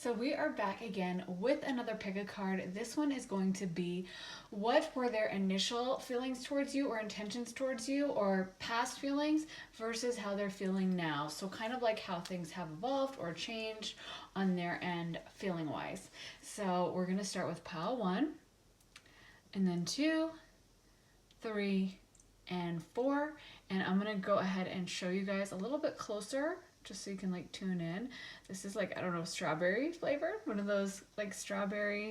So we are back again with another pick a card. This one is going to be what were their initial feelings towards you or intentions towards you or past feelings versus how they're feeling now. So kind of like how things have evolved or changed on their end feeling wise. So we're going to start with pile 1 and then 2, 3, and 4. And I'm going to go ahead and show you guys a little bit closer just so you can like tune in. This is like, I don't know, strawberry flavored, one of those like strawberry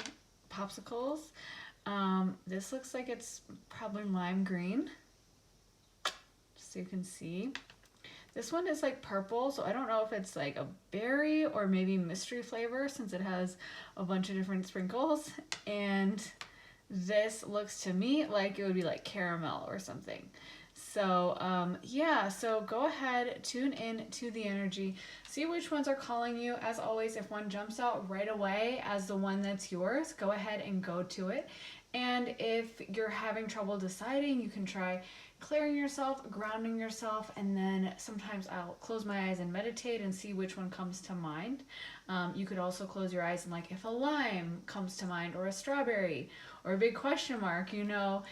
popsicles. This looks like it's probably lime green, just so you can see. This one is like purple, so I don't know if it's like a berry or maybe mystery flavor since it has a bunch of different sprinkles. And this looks to me like it would be like caramel or something. So yeah, so go ahead, tune in to the energy, see which ones are calling you. As always, if one jumps out right away as the one that's yours, go ahead and go to it. And if you're having trouble deciding, you can try clearing yourself, grounding yourself, and then sometimes I'll close my eyes and meditate and see which one comes to mind. You could also close your eyes and like if a lime comes to mind or a strawberry or a big question mark, you know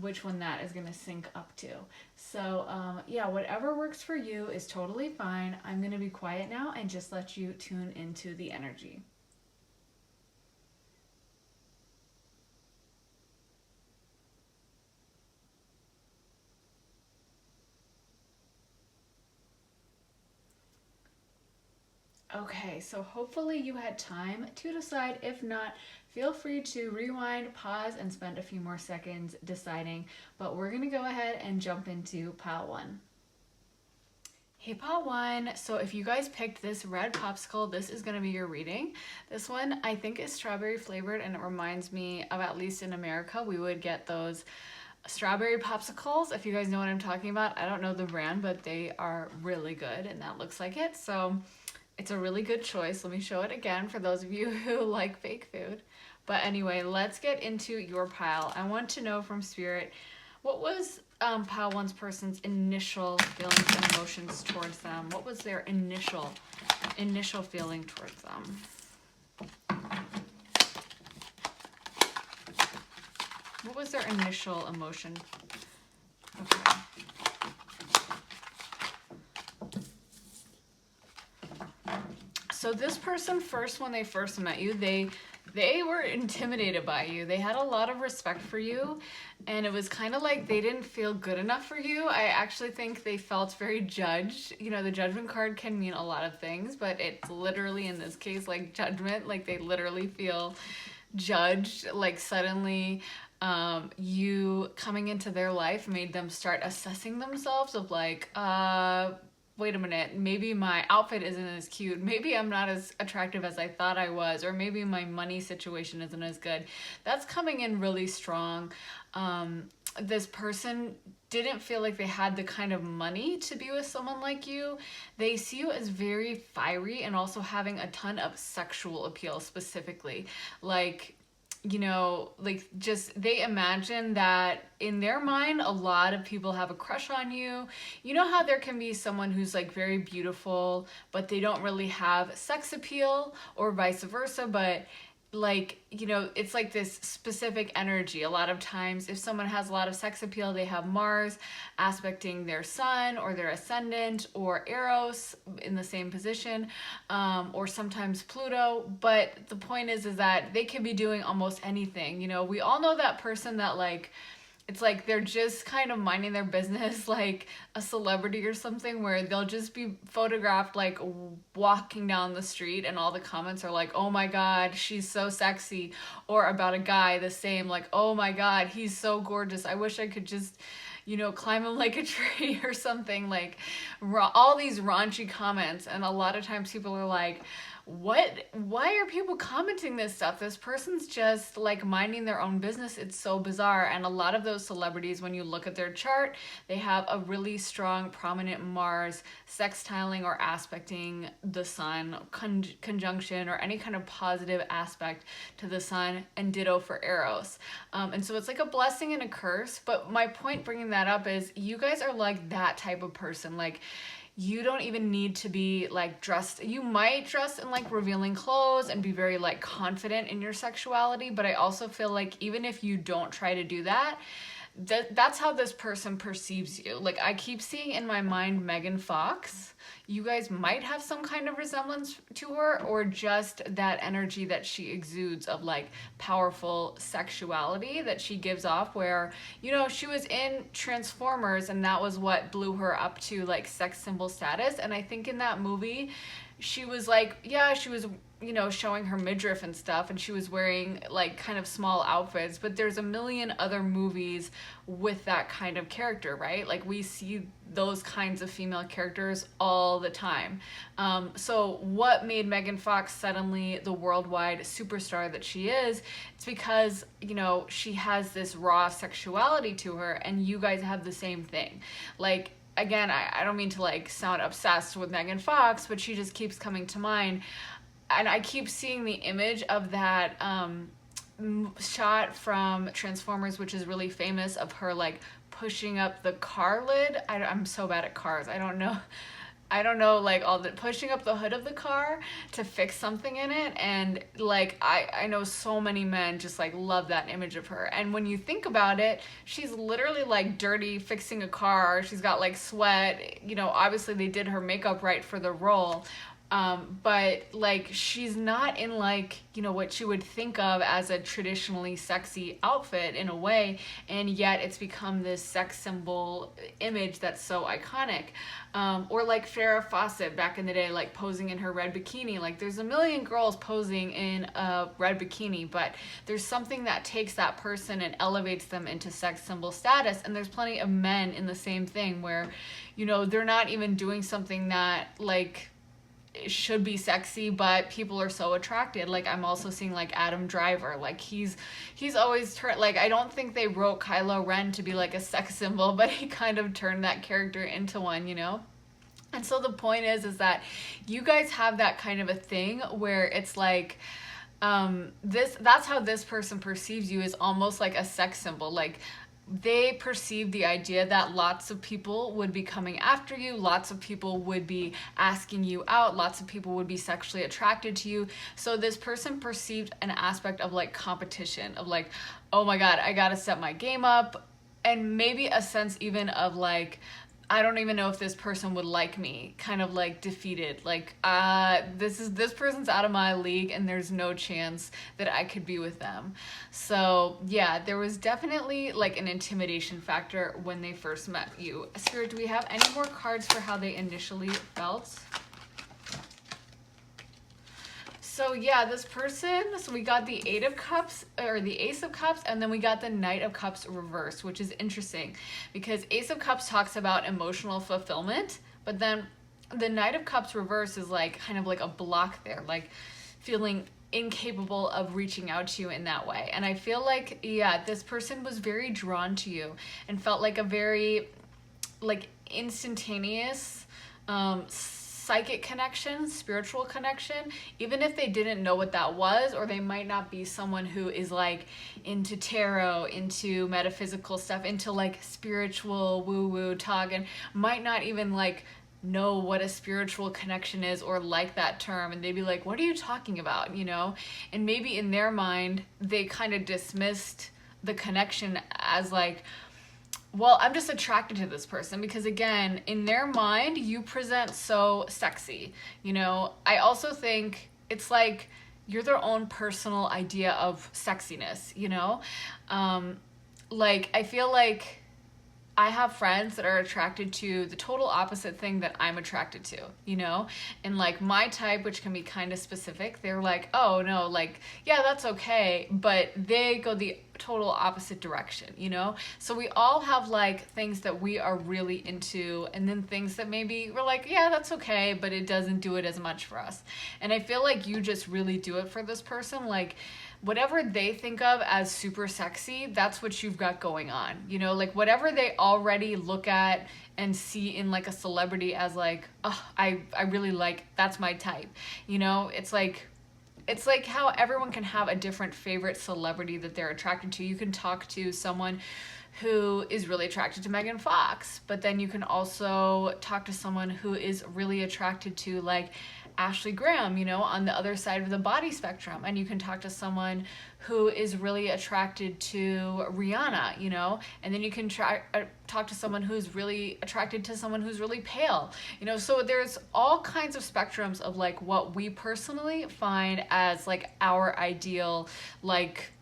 which one that is going to sync up to. So yeah, whatever works for you is totally fine. I'm going to be quiet now and just let you tune into the energy. Okay, so hopefully you had time to decide. If not, feel free to rewind, pause, and spend a few more seconds deciding. But we're going to go ahead and jump into pile 1. Hey, pile 1. So if you guys picked this red popsicle, this is going to be your reading. This one I think is strawberry flavored, and it reminds me of, at least in America, we would get those strawberry popsicles. If you guys know what I'm talking about, I don't know the brand, but they are really good, and that looks like it. So it's a really good choice. Let me show it again for those of you who like fake food. But anyway, let's get into your pile. I want to know from Spirit, what was pile 1's person's initial feelings and emotions towards them? What was their initial feeling towards them? What was their initial emotion? Okay. So this person first, when they first met you, they were intimidated by you. They had a lot of respect for you, and it was kind of like they didn't feel good enough for you. I actually think they felt very judged. You know, the judgment card can mean a lot of things, but it's literally in this case like judgment. Like they literally feel judged. Like suddenly you coming into their life made them start assessing themselves of like, wait a minute, maybe my outfit isn't as cute, maybe I'm not as attractive as I thought I was, or maybe my money situation isn't as good. That's coming in really strong. This person didn't feel like they had the kind of money to be with someone like you. They see you as very fiery and also having a ton of sexual appeal specifically. Like, you know, like just they imagine that in their mind a lot of people have a crush on you. You know how there can be someone who's like very beautiful but they don't really have sex appeal, or vice versa, but like, you know, it's like this specific energy. A lot of times if someone has a lot of sex appeal, they have Mars aspecting their sun or their ascendant, or Eros in the same position, or sometimes Pluto. But the point is that they can be doing almost anything. You know, we all know that person that like, it's like they're just kind of minding their business, like a celebrity or something, where they'll just be photographed like walking down the street and all the comments are like, oh my god, she's so sexy. Or about a guy, the same, like, oh my god, he's so gorgeous, I wish I could just, you know, climb him like a tree or something. Like all these raunchy comments. And a lot of times people are like, why are people commenting this stuff? This person's just like minding their own business. It's so bizarre. And a lot of those celebrities, when you look at their chart, they have a really strong prominent Mars sextiling or aspecting the sun, conjunction, or any kind of positive aspect to the sun, and ditto for Eros. And so it's like a blessing and a curse. But my point bringing that up is you guys are like that type of person. Like, you don't even need to be like dressed. You might dress in like revealing clothes and be very like confident in your sexuality, but I also feel like even if you don't try to do that, that's how this person perceives you. Like, I keep seeing in my mind Megan Fox. You guys might have some kind of resemblance to her, or just that energy that she exudes of like powerful sexuality that she gives off, where, you know, she was in Transformers and that was what blew her up to like sex symbol status. And I think in that movie, she was like, yeah, she was, you know, showing her midriff and stuff, and she was wearing like kind of small outfits, but there's a million other movies with that kind of character, right? Like, we see those kinds of female characters all the time. So what made Megan Fox suddenly the worldwide superstar that she is? It's because, you know, she has this raw sexuality to her, and you guys have the same thing. Like, again, I don't mean to like sound obsessed with Megan Fox, but she just keeps coming to mind. And I keep seeing the image of that shot from Transformers, which is really famous, of her like pushing up the car lid. I'm so bad at cars. I don't know like all the pushing up the hood of the car to fix something in it. And like I know so many men just like love that image of her. And when you think about it, she's literally like dirty fixing a car. She's got like sweat, you know, obviously they did her makeup right for the role. But like, she's not in like, you know, what you would think of as a traditionally sexy outfit in a way, and yet it's become this sex symbol image that's so iconic. Or like Farrah Fawcett back in the day, like posing in her red bikini. Like, there's a million girls posing in a red bikini, but there's something that takes that person and elevates them into sex symbol status. And there's plenty of men in the same thing where, you know, they're not even doing something that like should be sexy, but people are so attracted. Like, I'm also seeing like Adam Driver, like he's always turned, like, I don't think they wrote Kylo Ren to be like a sex symbol, but he kind of turned that character into one, you know. And so the point is that you guys have that kind of a thing where it's like, that's how this person perceives you, is almost like a sex symbol. Like, they perceive the idea that lots of people would be coming after you, lots of people would be asking you out, lots of people would be sexually attracted to you. So this person perceived an aspect of like competition, of like, oh my God, I gotta step my game up. And maybe a sense even of like, I don't even know if this person would like me, kind of like defeated, like, this person's out of my league and there's no chance that I could be with them. So yeah, there was definitely like an intimidation factor when they first met you. Spirit, do we have any more cards for how they initially felt? So yeah, this person, so we got the Eight of Cups, or the Ace of Cups, and then we got the Knight of Cups reversed, which is interesting because Ace of Cups talks about emotional fulfillment, but then the Knight of Cups reversed is like kind of like a block there, like feeling incapable of reaching out to you in that way. And I feel like, yeah, this person was very drawn to you and felt like a very like instantaneous, psychic connection, spiritual connection, even if they didn't know what that was, or they might not be someone who is like into tarot, into metaphysical stuff, into like spiritual woo-woo talk, and might not even like know what a spiritual connection is or like that term, and they'd be like, what are you talking about, you know? And maybe in their mind they kind of dismissed the connection as like, well, I'm just attracted to this person because, again, in their mind, you present so sexy, you know? I also think it's like you're their own personal idea of sexiness, you know? Like, I feel like I have friends that are attracted to the total opposite thing that I'm attracted to, you know? And like my type, which can be kind of specific, they're like, oh no, like, yeah, that's okay. But they go the total opposite direction, you know? So we all have like things that we are really into, and then things that maybe we're like, yeah, that's okay, but it doesn't do it as much for us. And I feel like you just really do it for this person. Like, whatever they think of as super sexy, that's what you've got going on, you know? Like, whatever they already look at and see in like a celebrity as like, oh, I really like, that's my type, you know? It's like how everyone can have a different favorite celebrity that they're attracted to. You can talk to someone who is really attracted to Megan Fox, but then you can also talk to someone who is really attracted to like Ashley Graham, you know, on the other side of the body spectrum. And you can talk to someone who is really attracted to Rihanna, you know, and then you can talk to someone who's really attracted to someone who's really pale, you know. So there's all kinds of spectrums of like what we personally find as like our ideal, like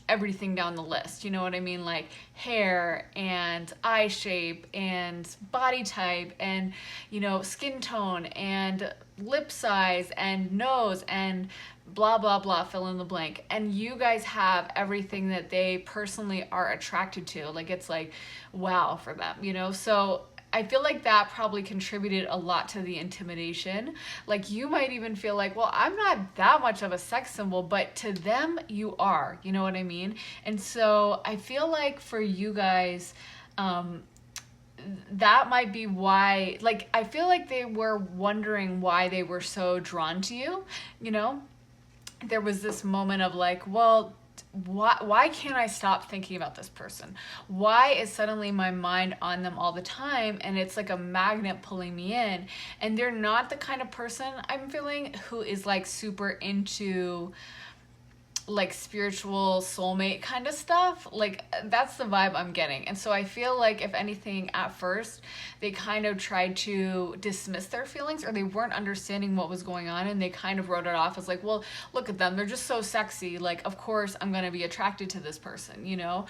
everything down the list, you know what I mean? Like hair and eye shape and body type and, you know, skin tone and lip size and nose and blah, blah, blah, fill in the blank. And you guys have everything that they personally are attracted to. Like it's like, wow for them, you know? So I feel like that probably contributed a lot to the intimidation. Like you might even feel like, well, I'm not that much of a sex symbol, but to them you are, you know what I mean? And so I feel like for you guys, that might be why, like, I feel like they were wondering why they were so drawn to you, you know? There was this moment of like, well, why can't I stop thinking about this person? Why is suddenly my mind on them all the time and it's like a magnet pulling me in? And they're not the kind of person I'm feeling who is like super into like spiritual soulmate kind of stuff. Like that's the vibe I'm getting. And so I feel like if anything at first they kind of tried to dismiss their feelings, or they weren't understanding what was going on, and they kind of wrote it off as like, well, look at them, they're just so sexy, like of course I'm going to be attracted to this person, you know.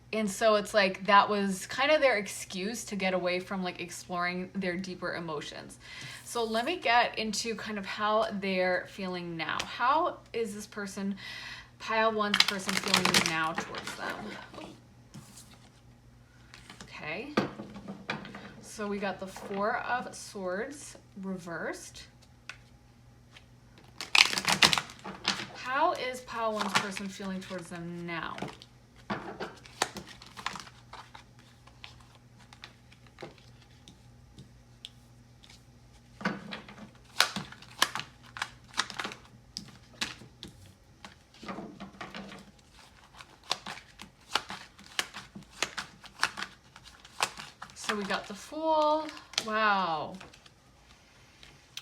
And so it's like that was kind of their excuse to get away from like exploring their deeper emotions. So let me get into kind of how they're feeling now. How is this person, pile one's person, feeling now towards them? Okay. So we got the Four of Swords reversed. How is pile one's person feeling towards them now? So we got the Fool. Wow.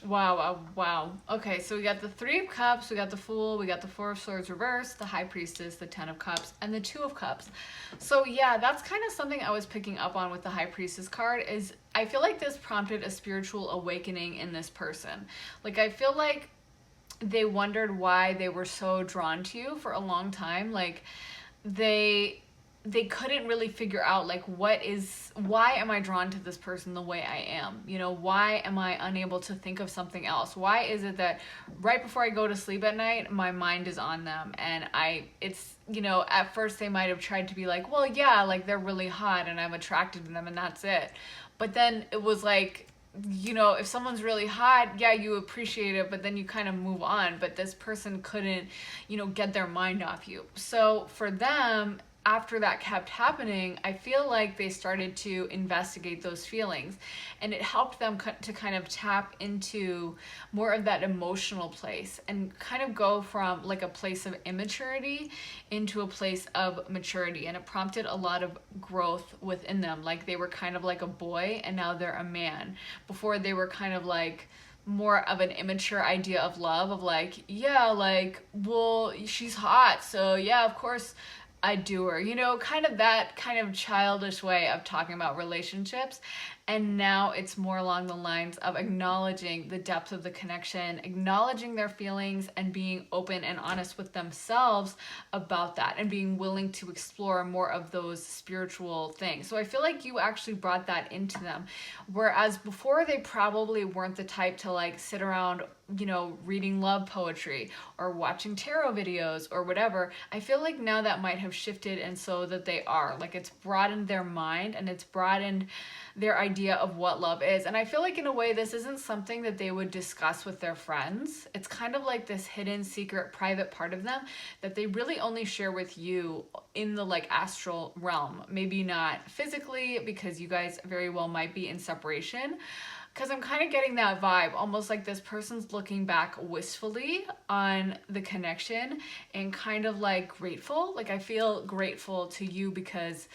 Wow, wow, wow. Okay, so we got the Three of Cups, we got the Fool, we got the Four of Swords reversed, the High Priestess, the Ten of Cups, and the Two of Cups. So yeah, that's kind of something I was picking up on with the High Priestess card, is I feel like this prompted a spiritual awakening in this person. Like I feel like they wondered why they were so drawn to you for a long time. Like they couldn't really figure out like why am I drawn to this person the way I am? You know, why am I unable to think of something else? Why is it that right before I go to sleep at night, my mind is on them? And it's, you know, at first they might have tried to be like, well, yeah, like they're really hot and I'm attracted to them and that's it. But then it was like, you know, if someone's really hot, yeah, you appreciate it, but then you kind of move on. But this person couldn't, you know, get their mind off you. So for them, after that kept happening, I feel like they started to investigate those feelings, and it helped them to kind of tap into more of that emotional place and kind of go from like a place of immaturity into a place of maturity. And it prompted a lot of growth within them. Like they were kind of like a boy and now they're a man. Before they were kind of like more of an immature idea of love, of like, yeah, like, well, she's hot, so yeah, of course I do her, you know, kind of that kind of childish way of talking about relationships. And now it's more along the lines of acknowledging the depth of the connection, acknowledging their feelings, and being open and honest with themselves about that, and being willing to explore more of those spiritual things. So I feel like you actually brought that into them. Whereas before, they probably weren't the type to like sit around, you know, reading love poetry or watching tarot videos or whatever. I feel like now that might have shifted, and so that they are. Like it's broadened their mind and it's broadened their idea of what love is. And I feel like in a way this isn't something that they would discuss with their friends. It's kind of like this hidden, secret, private part of them that they really only share with you in the like astral realm. Maybe not physically, because you guys very well might be in separation. because I'm kind of getting that vibe, almost like this person's looking back wistfully on the connection and kind of like grateful. Like I feel grateful to you because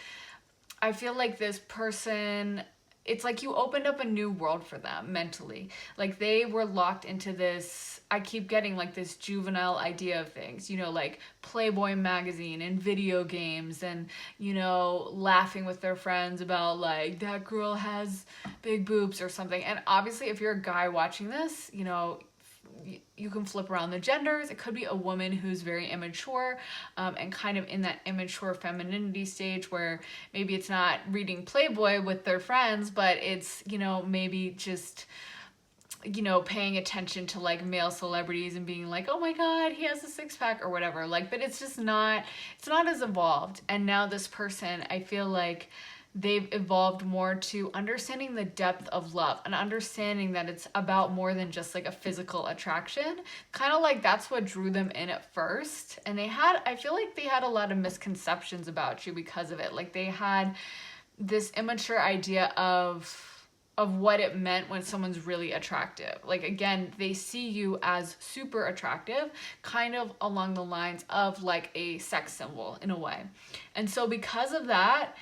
I feel like this person, it's like you opened up a new world for them mentally. Like they were locked into this, I keep getting like this juvenile idea of things, you know, like Playboy magazine and video games and, you know, laughing with their friends about like that girl has big boobs or something. And obviously if you're a guy watching this, you know, you can flip around the genders. It could be a woman who's very immature and kind of in that immature femininity stage where maybe it's not reading Playboy with their friends, but it's, you know, maybe just, you know, paying attention to like male celebrities and being like, oh my God, he has a six pack or whatever. Like, but it's just not, it's not as evolved. And now this person, I feel like they've evolved more to understanding the depth of love and understanding that it's about more than just like a physical attraction. Kind of like that's what drew them in at first. And they had, I feel like they had a lot of misconceptions about you because of it. Like they had this immature idea of what it meant when someone's really attractive. Like again, they see you as super attractive, kind of along the lines of like a sex symbol in a way. And so because of that,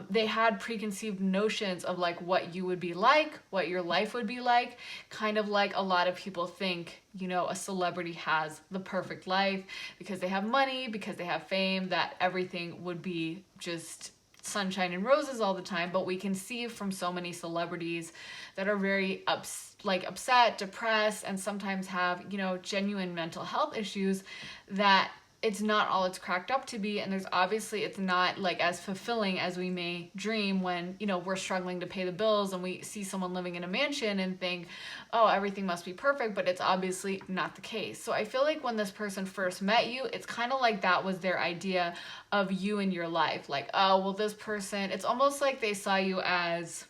they had preconceived notions of like what you would be like, what your life would be like, kind of like a lot of people think, you know, a celebrity has the perfect life because they have money, because they have fame, that everything would be just sunshine and roses all the time. But we can see from so many celebrities that are very upset, depressed, and sometimes have, you know, genuine mental health issues, that it's not all it's cracked up to be. And there's obviously, it's not like as fulfilling as we may dream when, you know, we're struggling to pay the bills and we see someone living in a mansion and think, oh, everything must be perfect, but it's obviously not the case. So I feel like when this person first met you, it's kind of like that was their idea of you in your life. Like, oh, well, this person, it's almost like they saw you as,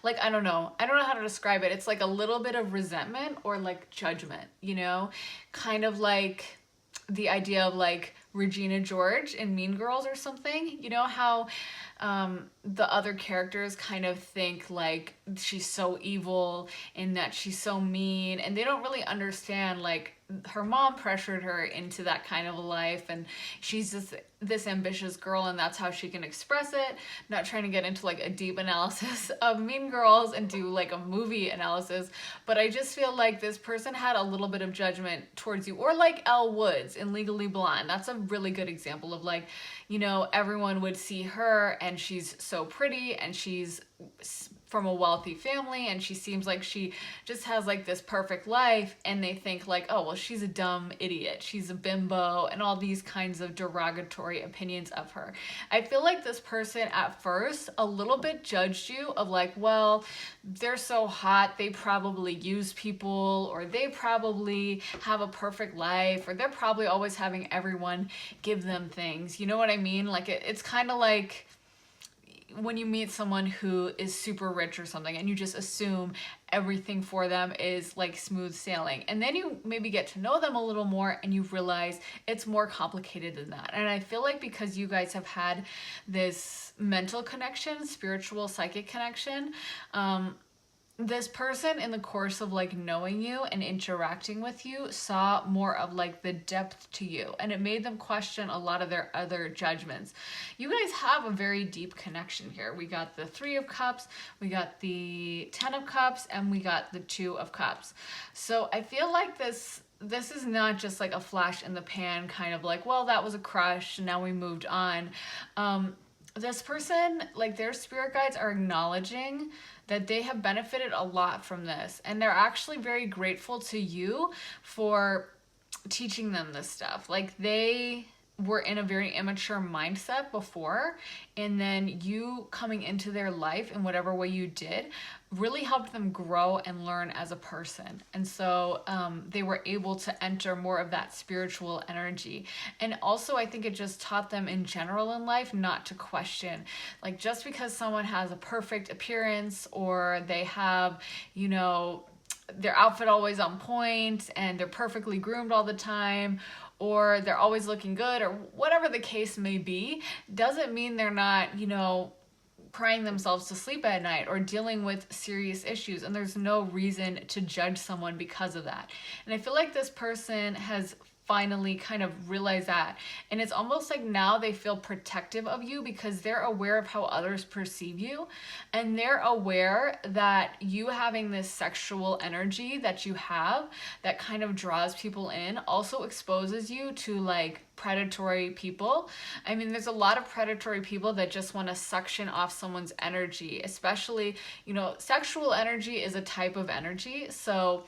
like, I don't know how to describe it. It's like a little bit of resentment or like judgment, you know, kind of like the idea of like Regina George in Mean Girls or something. You know how the other characters kind of think like she's so evil and that she's so mean, and they don't really understand like her mom pressured her into that kind of a life, and she's just this ambitious girl and that's how she can express it. Not trying to get into like a deep analysis of Mean Girls and do like a movie analysis, but I just feel like this person had a little bit of judgment towards you. Or like Elle Woods in Legally Blonde. That's a really good example of like, you know, everyone would see her and she's so pretty and she's from a wealthy family and she seems like she just has like this perfect life, and they think like, oh, well, she's a dumb idiot, she's a bimbo, and all these kinds of derogatory opinions of her. I feel like this person at first a little bit judged you of like, well, they're so hot, they probably use people, or they probably have a perfect life, or they're probably always having everyone give them things. You know what I mean? Like it's kind of like when you meet someone who is super rich or something and you just assume everything for them is like smooth sailing, and then you maybe get to know them a little more and you realize it's more complicated than that. And I feel like because you guys have had this mental connection, spiritual, psychic connection, this person in the course of like knowing you and interacting with you saw more of like the depth to you, and it made them question a lot of their other judgments. You guys have a very deep connection here. We got the 3 of Cups, we got the 10 of Cups, and we got the 2 of Cups. So I feel like this is not just like a flash in the pan kind of like, well, that was a crush, now we moved on. This person, like their spirit guides are acknowledging that they have benefited a lot from this, and they're actually very grateful to you for teaching them this stuff. Like they were in a very immature mindset before, and then you coming into their life in whatever way you did really helped them grow and learn as a person. And so they were able to enter more of that spiritual energy. And also I think it just taught them in general in life not to question, like just because someone has a perfect appearance, or they have, you know, their outfit always on point and they're perfectly groomed all the time, or they're always looking good, or whatever the case may be, doesn't mean they're not, you know, crying themselves to sleep at night or dealing with serious issues, and there's no reason to judge someone because of that. And I feel like this person has finally kind of realized that, and it's almost like now they feel protective of you because they're aware of how others perceive you, and they're aware that you having this sexual energy that you have that kind of draws people in also exposes you to like predatory people. I mean, there's a lot of predatory people that just want to suction off someone's energy, especially, you know, sexual energy is a type of energy. So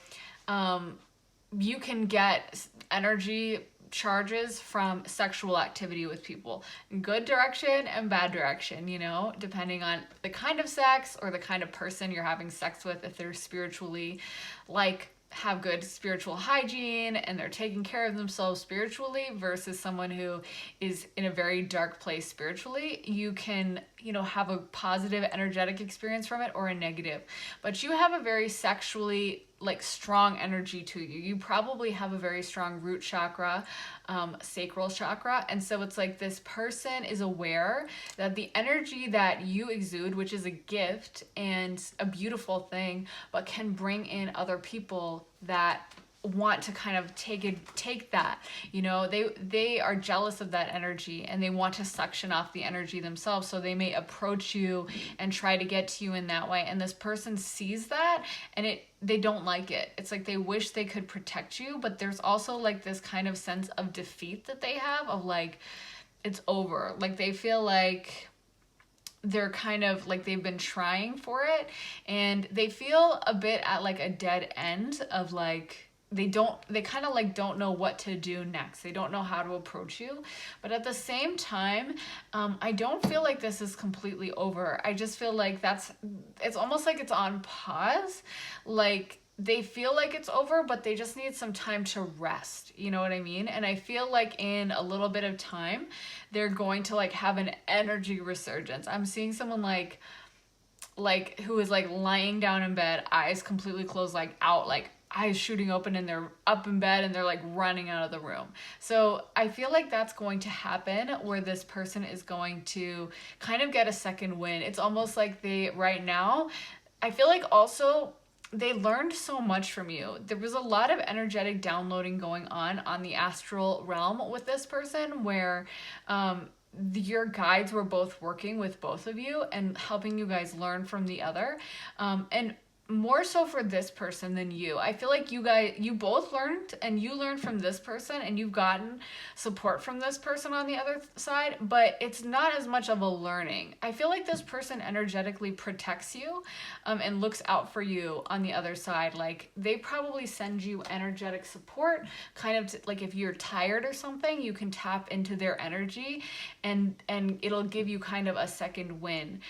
you can get energy charges from sexual activity with people, good direction and bad direction, you know, depending on the kind of sex or the kind of person you're having sex with. If they're spiritually like have good spiritual hygiene and they're taking care of themselves spiritually versus someone who is in a very dark place spiritually, you can, you know, have a positive energetic experience from it or a negative. But you have a very sexually like strong energy to you. You probably have a very strong root chakra, sacral chakra. And so it's like this person is aware that the energy that you exude, which is a gift and a beautiful thing, but can bring in other people that want to kind of take that, you know, they are jealous of that energy and they want to suction off the energy themselves, so they may approach you and try to get to you in that way. And this person sees that and they don't like it. It's like they wish they could protect you, but there's also like this kind of sense of defeat that they have of like it's over. Like they feel like they're kind of like they've been trying for it and they feel a bit at like a dead end of like they kind of like don't know what to do next. They don't know how to approach you. But at the same time, I don't feel like this is completely over. I just feel like it's almost like it's on pause. Like they feel like it's over, but they just need some time to rest. You know what I mean? And I feel like in a little bit of time, they're going to like have an energy resurgence. I'm seeing someone like who is like lying down in bed, eyes completely closed, like out, like eyes shooting open, and they're up in bed and they're like running out of the room. So I feel like that's going to happen where this person is going to kind of get a second win. It's almost like right now, I feel like also they learned so much from you. There was a lot of energetic downloading going on the astral realm with this person where your guides were both working with both of you and helping you guys learn from the other. And more so for this person than you. I feel like you both learned, and you learned from this person and you've gotten support from this person on the other side, but it's not as much of a learning. I feel like this person energetically protects you and looks out for you on the other side. Like they probably send you energetic support, kind of like if you're tired or something, you can tap into their energy and it'll give you kind of a second win.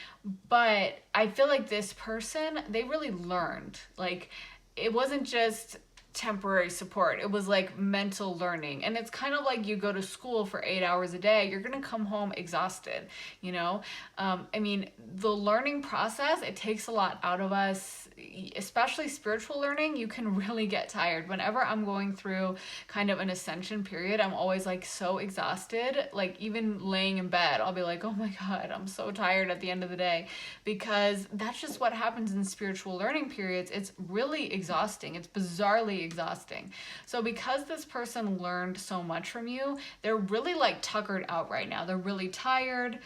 But I feel like this person, they really learned. Like it wasn't just temporary support, it was like mental learning. And it's kind of like you go to school for 8 hours a day, you're gonna come home exhausted, you know. I mean, the learning process, it takes a lot out of us, especially spiritual learning. You can really get tired. Whenever I'm going through kind of an ascension period, I'm always like so exhausted. Like even laying in bed, I'll be like, oh my God, I'm so tired at the end of the day, because that's just what happens in spiritual learning periods. It's really exhausting. It's bizarrely exhausting. So because this person learned so much from you, they're really like tuckered out right now. They're really tired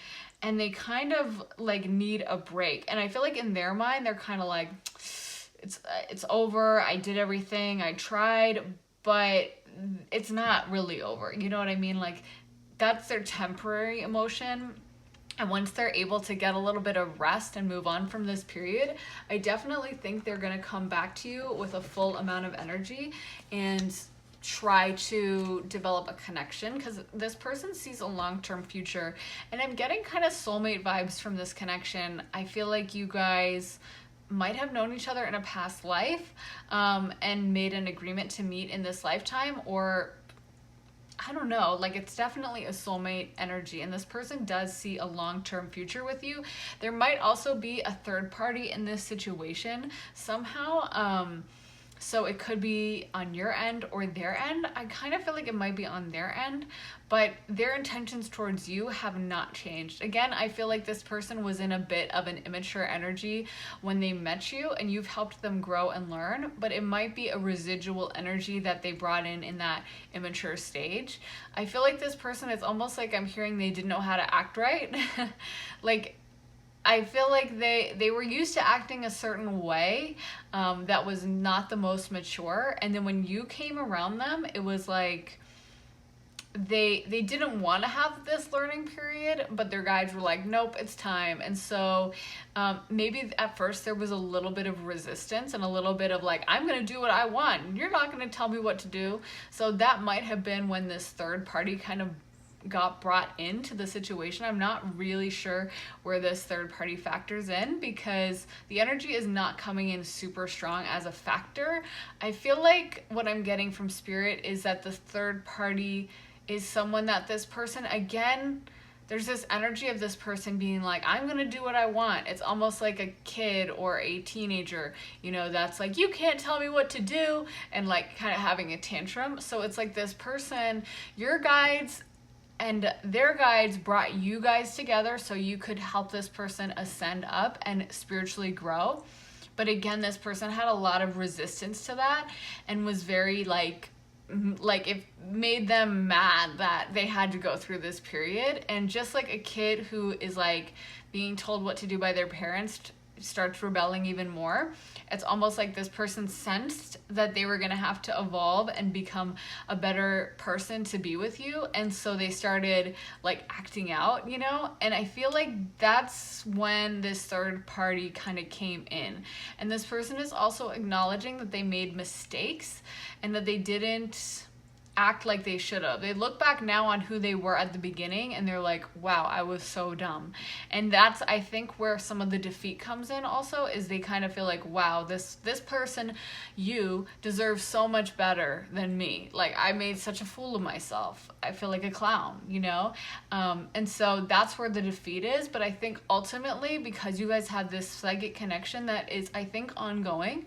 and they kind of like need a break. And I feel like in their mind, they're kind of like, it's over. I did everything. I tried, but it's not really over. You know what I mean? Like that's their temporary emotion. And once they're able to get a little bit of rest and move on from this period, I definitely think they're going to come back to you with a full amount of energy and try to develop a connection, because this person sees a long-term future. And I'm getting kind of soulmate vibes from this connection. I feel like you guys might have known each other in a past life and made an agreement to meet in this lifetime, or I don't know, like it's definitely a soulmate energy, and this person does see a long-term future with you. There might also be a third party in this situation somehow. So it could be on your end or their end. I kind of feel like it might be on their end, but their intentions towards you have not changed. Again, I feel like this person was in a bit of an immature energy when they met you, and you've helped them grow and learn, but it might be a residual energy that they brought in that immature stage. I feel like this person, it's almost like I'm hearing they didn't know how to act right. Like, I feel like they were used to acting a certain way that was not the most mature. And then when you came around them, it was like they didn't want to have this learning period, but their guides were like, nope, it's time. And so maybe at first there was a little bit of resistance and a little bit of like, I'm going to do what I want. You're not going to tell me what to do. So that might have been when this third party kind of got brought into the situation. I'm not really sure where this third party factors in, because the energy is not coming in super strong as a factor. I feel like what I'm getting from spirit is that the third party is someone that this person, again, there's this energy of this person being like, I'm going to do what I want. It's almost like a kid or a teenager, you know, that's like, you can't tell me what to do, and like kind of having a tantrum. So it's like this person, your guides and their guides brought you guys together so you could help this person ascend up and spiritually grow. But again, this person had a lot of resistance to that and was very like it made them mad that they had to go through this period. And just like a kid who is like being told what to do by their parents starts rebelling even more, it's almost like this person sensed that they were going to have to evolve and become a better person to be with you, and so they started like acting out, you know. And I feel like that's when this third party kind of came in, and this person is also acknowledging that they made mistakes and that they didn't act like they should have. They look back now on who they were at the beginning and they're like, wow, I was so dumb. And that's, I think, where some of the defeat comes in also, is they kind of feel like, wow, this person, you deserve so much better than me. Like, I made such a fool of myself. I feel like a clown, you know? And so that's where the defeat is. But I think ultimately, because you guys had this psychic connection that is, I think, ongoing,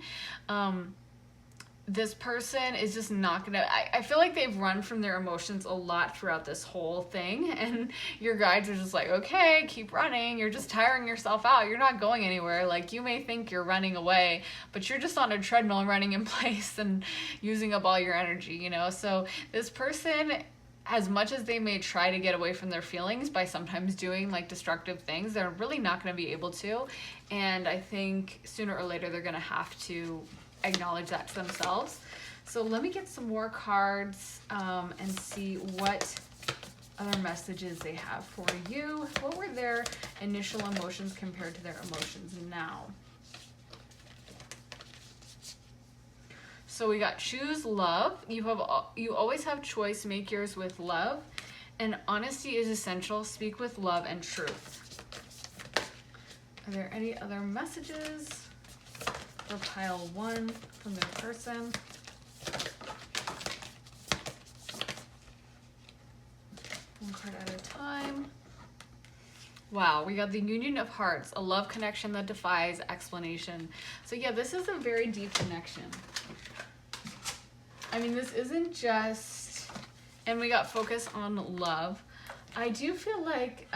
this person is just not gonna, I feel like they've run from their emotions a lot throughout this whole thing, and your guides are just like, okay, keep running, you're just tiring yourself out, you're not going anywhere. Like, you may think you're running away, but you're just on a treadmill running in place and using up all your energy, you know? So this person, as much as they may try to get away from their feelings by sometimes doing like destructive things, they're really not going to be able to. And I think sooner or later they're going to have to acknowledge that to themselves. So let me get some more cards and see what other messages they have for you. What were their initial emotions compared to their emotions now? So we got choose love. You always have choice. Make yours with love. And honesty is essential. Speak with love and truth. Are there any other messages for pile one from their person? One card at a time. Wow, we got the Union of Hearts, a love connection that defies explanation. So yeah, this is a very deep connection. I mean, this isn't just, and we got focus on love. I do feel like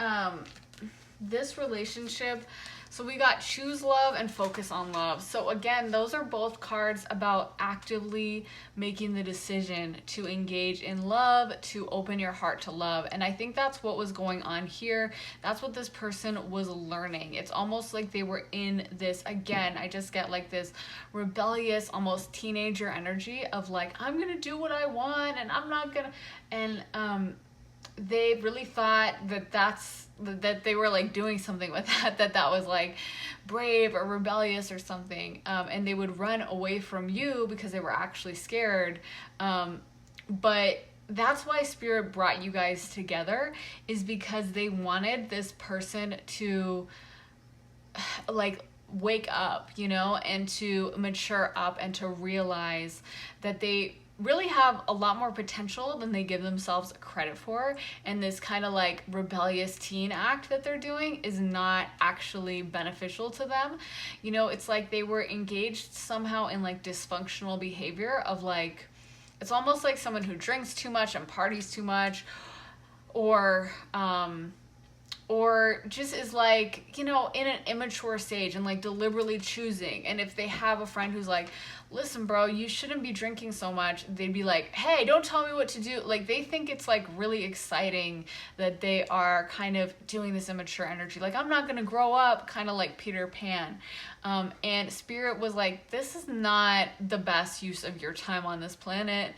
this relationship, so we got choose love and focus on love. So again, those are both cards about actively making the decision to engage in love, to open your heart to love. And I think that's what was going on here. That's what this person was learning. It's almost like they were in this, again, I just get like this rebellious, almost teenager energy of like, I'm gonna do what I want and I'm not gonna, and they really thought that they were like doing something with that was like brave or rebellious or something, and they would run away from you because they were actually scared. But that's why Spirit brought you guys together, is because they wanted this person to like wake up, you know, and to mature up and to realize that they really have a lot more potential than they give themselves credit for, and this kind of like rebellious teen act that they're doing is not actually beneficial to them. You know, it's like they were engaged somehow in like dysfunctional behavior of like, it's almost like someone who drinks too much and parties too much, or just is like, you know, in an immature stage and like deliberately choosing. And if they have a friend who's like, listen, bro, you shouldn't be drinking so much, they'd be like, hey, don't tell me what to do. Like, they think it's like really exciting that they are kind of doing this immature energy. Like, I'm not gonna grow up, kind of like Peter Pan. And Spirit was like, this is not the best use of your time on this planet.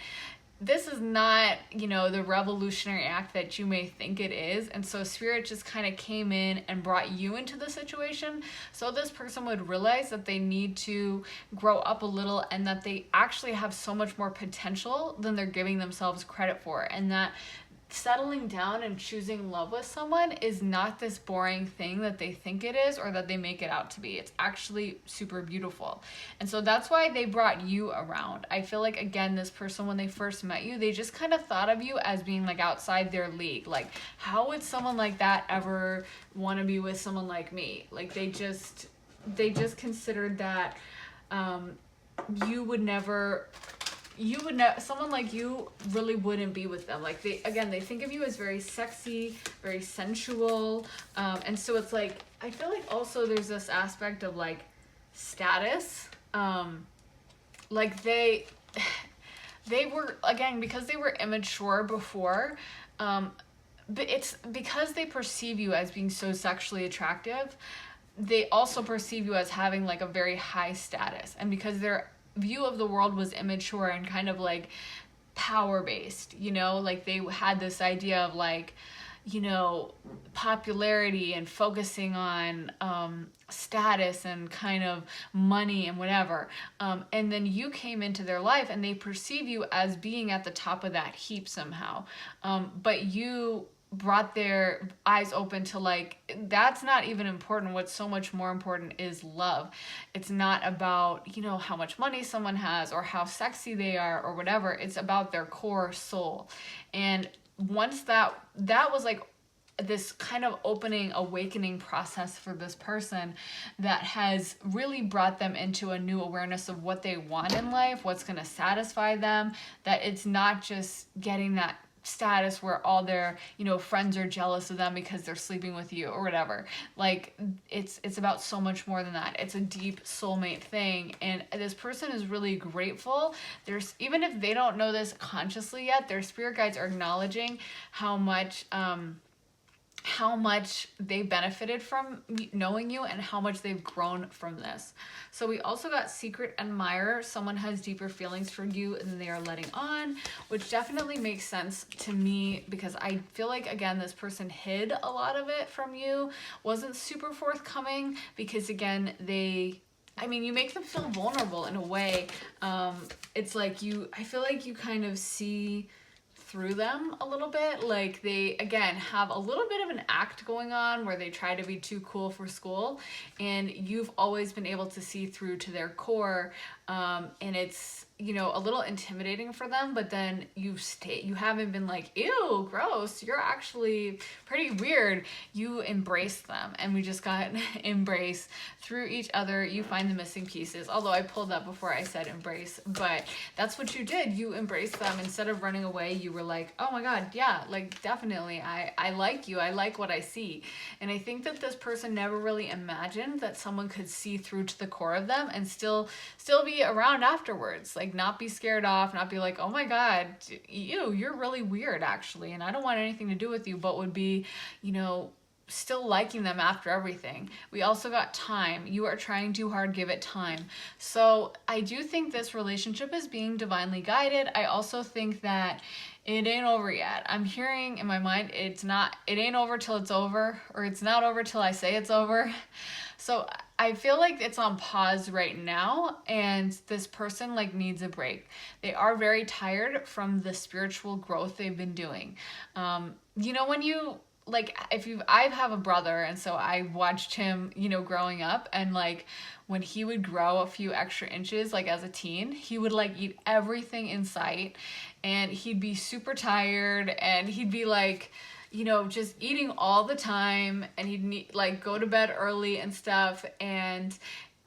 This is not, you know, the revolutionary act that you may think it is. And so Spirit just kind of came in and brought you into the situation so this person would realize that they need to grow up a little, and that they actually have so much more potential than they're giving themselves credit for, and that settling down and choosing love with someone is not this boring thing that they think it is or that they make it out to be. It's actually super beautiful. And so that's why they brought you around. I feel like, again, this person, when they first met you, they just kind of thought of you as being like outside their league. Like, how would someone like that ever want to be with someone like me? Like, they just considered that you would never, someone like you really wouldn't be with them. Like, they think of you as very sexy, very sensual, and so it's like, I feel like also there's this aspect of like status, like they were, again, because they were immature before, but it's because they perceive you as being so sexually attractive, they also perceive you as having like a very high status, and because their view of the world was immature and kind of like power based, you know, like they had this idea of like, you know, popularity and focusing on status and kind of money and whatever, and then you came into their life and they perceive you as being at the top of that heap somehow, but you brought their eyes open to like, that's not even important. What's so much more important is love. It's not about, you know, how much money someone has or how sexy they are or whatever. It's about their core soul. And once that was like this kind of awakening process for this person that has really brought them into a new awareness of what they want in life, what's going to satisfy them, that it's not just getting that status where all their, you know, friends are jealous of them because they're sleeping with you or whatever. Like, it's about so much more than that. It's a deep soulmate thing, and this person is really grateful. There's, even if they don't know this consciously yet, their spirit guides are acknowledging how much they benefited from knowing you and how much they've grown from this. So we also got secret admirer. Someone has deeper feelings for you than they are letting on, which definitely makes sense to me, because I feel like, again, this person hid a lot of it from you, wasn't super forthcoming, because again, you make them feel vulnerable in a way. It's like I feel like you kind of see through them a little bit. Like, they, again, have a little bit of an act going on where they try to be too cool for school, and you've always been able to see through to their core, and it's, you know, a little intimidating for them, but then you haven't been like, ew, gross, you're actually pretty weird. You embrace them, and we just got embrace through each other. You find the missing pieces, although I pulled that before I said embrace, but that's what you did. You embraced them. Instead of running away, you were like, oh my God, yeah, like, definitely, I like you, I like what I see. And I think that this person never really imagined that someone could see through to the core of them and still be around afterwards. Like, not be scared off, not be like, oh my God, you're really weird actually, and I don't want anything to do with you, but would be, you know, still liking them after everything. We also got time. You are trying too hard, give it time. So I do think this relationship is being divinely guided. I also think that it ain't over yet. I'm hearing in my mind, it ain't over till it's over, or it's not over till I say it's over. So I feel like it's on pause right now, and this person like needs a break. They are very tired from the spiritual growth they've been doing. You know, when you like I have a brother, and so I watched him, you know, growing up, and like when he would grow a few extra inches, like as a teen, he would like eat everything in sight, and he'd be super tired, and he'd be like, you know, just eating all the time, and he'd like go to bed early and stuff. And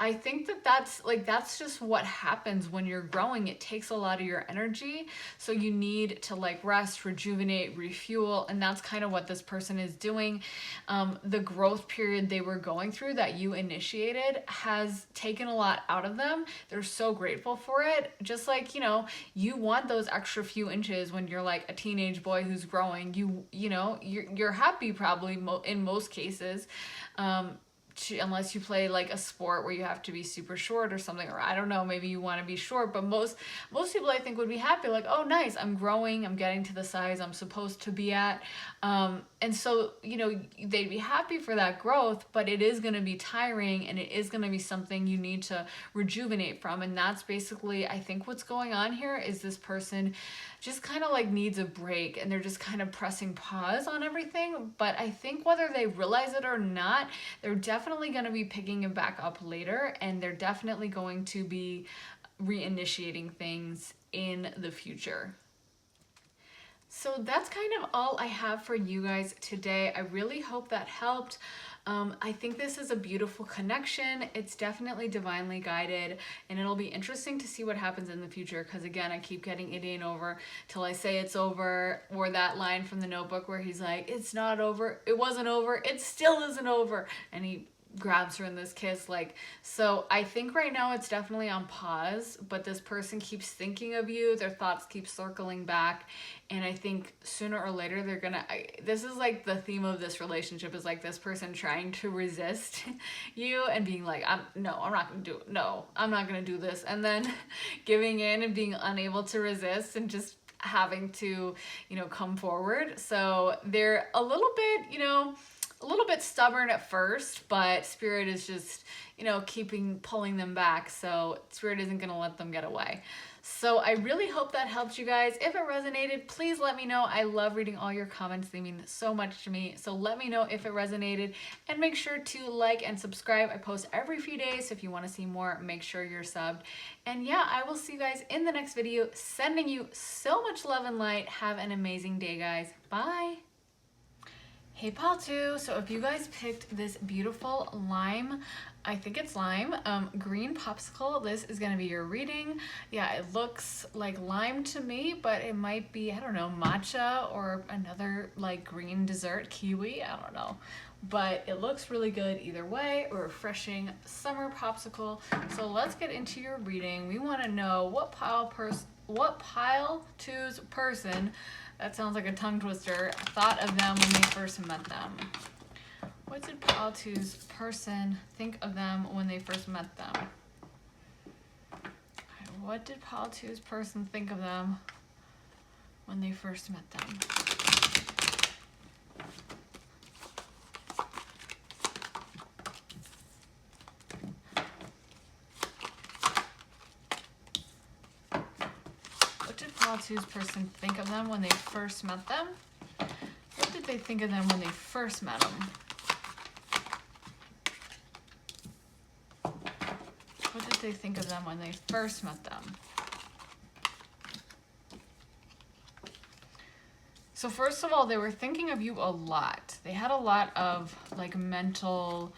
I think that that's just what happens when you're growing. It takes a lot of your energy, so you need to like rest, rejuvenate, refuel, and that's kind of what this person is doing. The growth period they were going through that you initiated has taken a lot out of them. They're so grateful for it. Just like, you know, you want those extra few inches when you're like a teenage boy who's growing. You know, you're happy probably in most cases. Unless you play like a sport where you have to be super short or something, or I don't know, maybe you want to be short, but most people I think would be happy, like, oh nice, I'm growing, I'm getting to the size I'm supposed to be at. And so, you know, they'd be happy for that growth, but it is going to be tiring, and it is going to be something you need to rejuvenate from. And that's basically, I think, what's going on here is this person just kind of like needs a break, and they're just kind of pressing pause on everything. But I think whether they realize it or not, they're definitely going to be picking it back up later, and they're definitely going to be reinitiating things in the future. So that's kind of all I have for you guys today. I really hope that helped. I think this is a beautiful connection. It's definitely divinely guided, and it'll be interesting to see what happens in the future, because again, I keep getting it ain't over till I say it's over, or that line from The Notebook where he's like, it's not over, it wasn't over, it still isn't over, and he grabs her in this kiss. Like, so I think right now it's definitely on pause, but this person keeps thinking of you, their thoughts keep circling back, and I think sooner or later they're gonna, this is like the theme of this relationship, is like this person trying to resist you and being like, I'm not gonna do this, and then giving in and being unable to resist and just having to, you know, come forward. So they're a little bit stubborn at first, but Spirit is just, you know, pulling them back. So Spirit isn't going to let them get away. So I really hope that helped you guys. If it resonated, please let me know. I love reading all your comments. They mean so much to me. So let me know if it resonated, and make sure to like and subscribe. I post every few days, so if you want to see more, make sure you're subbed. And yeah, I will see you guys in the next video. Sending you so much love and light. Have an amazing day, guys. Bye. Hey Pal 2, so if you guys picked this beautiful lime, I think it's lime, green popsicle, this is going to be your reading. Yeah, it looks like lime to me, but it might be, I don't know, matcha or another like green dessert, kiwi, I don't know. But it looks really good either way, a refreshing summer popsicle. So let's get into your reading. We want to know what Pile 2's person, that sounds like a tongue twister, thought of them when they first met them. What did Pile 2's person think of them when they first met them? What did Pile 2's person think of them when they first met them? Pile 2's person think of them when they first met them? What did they think of them when they first met them? What did they think of them when they first met them? So first of all, they were thinking of you a lot. They had a lot of like mental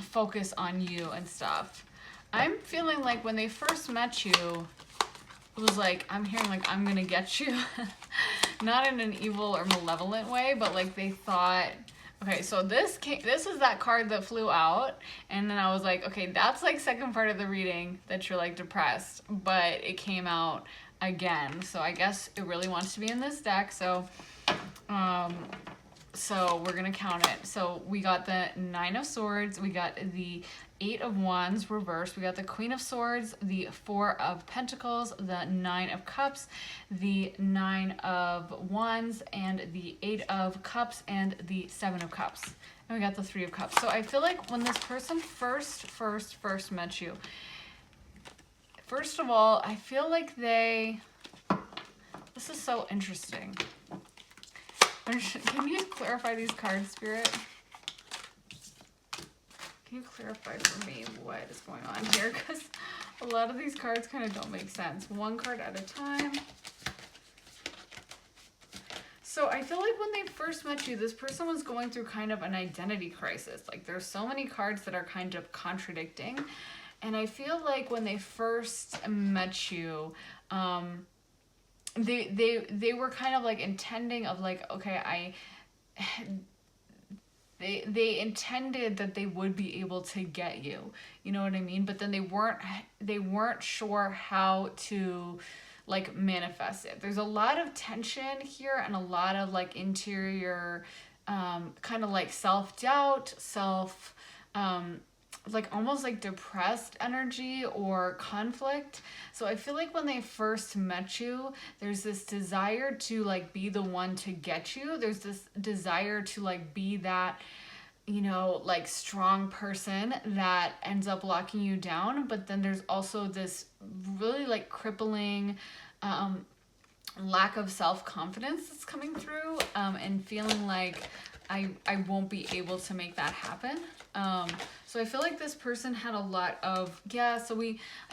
focus on you and stuff. I'm feeling like when they first met you, it was like, I'm hearing like, I'm gonna get you. Not in an evil or malevolent way, but like they thought, okay, so this is that card that flew out, and then I was like, okay, that's like second part of the reading that you're like depressed, but it came out again. So I guess it really wants to be in this deck. So we're gonna count it. So we got the 9 of Swords, we got the 8 of Wands reversed, we got the Queen of Swords, the 4 of Pentacles, the 9 of Cups, the 9 of Wands, and the 8 of Cups, and the 7 of Cups. And we got the 3 of Cups. So I feel like when this person first met you, first of all, I feel like this is so interesting. Can you clarify these cards, Spirit? Can you clarify for me what is going on here? Because a lot of these cards kind of don't make sense. One card at a time. So I feel like when they first met you, this person was going through kind of an identity crisis. Like there's so many cards that are kind of contradicting. And I feel like when they first met you, they were kind of like intending of like, okay, they intended that they would be able to get you, you know what I mean? But then they weren't sure how to like manifest it. There's a lot of tension here and a lot of like interior kind of like self-doubt, like almost like depressed energy or conflict. So I feel like when they first met you, there's this desire to like be the one to get you. There's this desire to like be that, you know, like strong person that ends up locking you down. But then there's also this really like crippling lack of self-confidence that's coming through, and feeling like I won't be able to make that happen. So I feel like this person had a lot of, I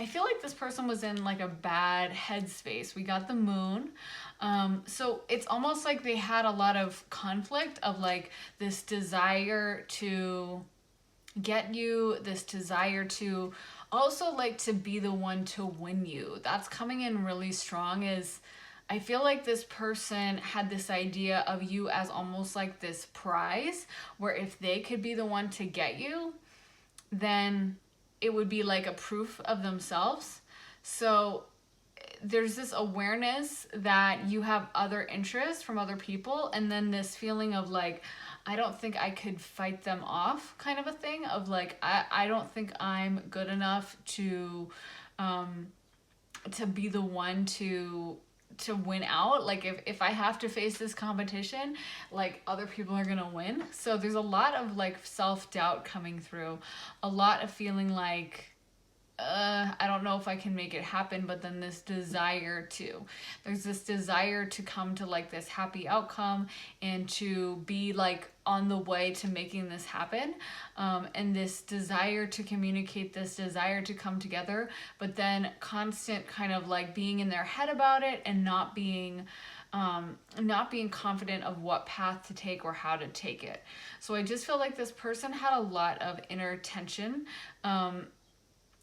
feel like this person was in like a bad headspace. We got the moon. So it's almost like they had a lot of conflict of like this desire to get you, this desire to also like to be the one to win you. That's coming in really strong. Is I feel like this person had this idea of you as almost like this prize, where if they could be the one to get you, then it would be like a proof of themselves. So there's this awareness that you have other interests from other people, and then this feeling of like, I don't think I could fight them off kind of a thing of like, I don't think I'm good enough to be the one to win out. Like if I have to face this competition, like other people are gonna win. So there's a lot of like self-doubt coming through, a lot of feeling like I don't know if I can make it happen, but then there's this desire to come to like this happy outcome and to be like on the way to making this happen, and this desire to communicate, this desire to come together, but then constant kind of like being in their head about it and not being confident of what path to take or how to take it. So I just feel like this person had a lot of inner tension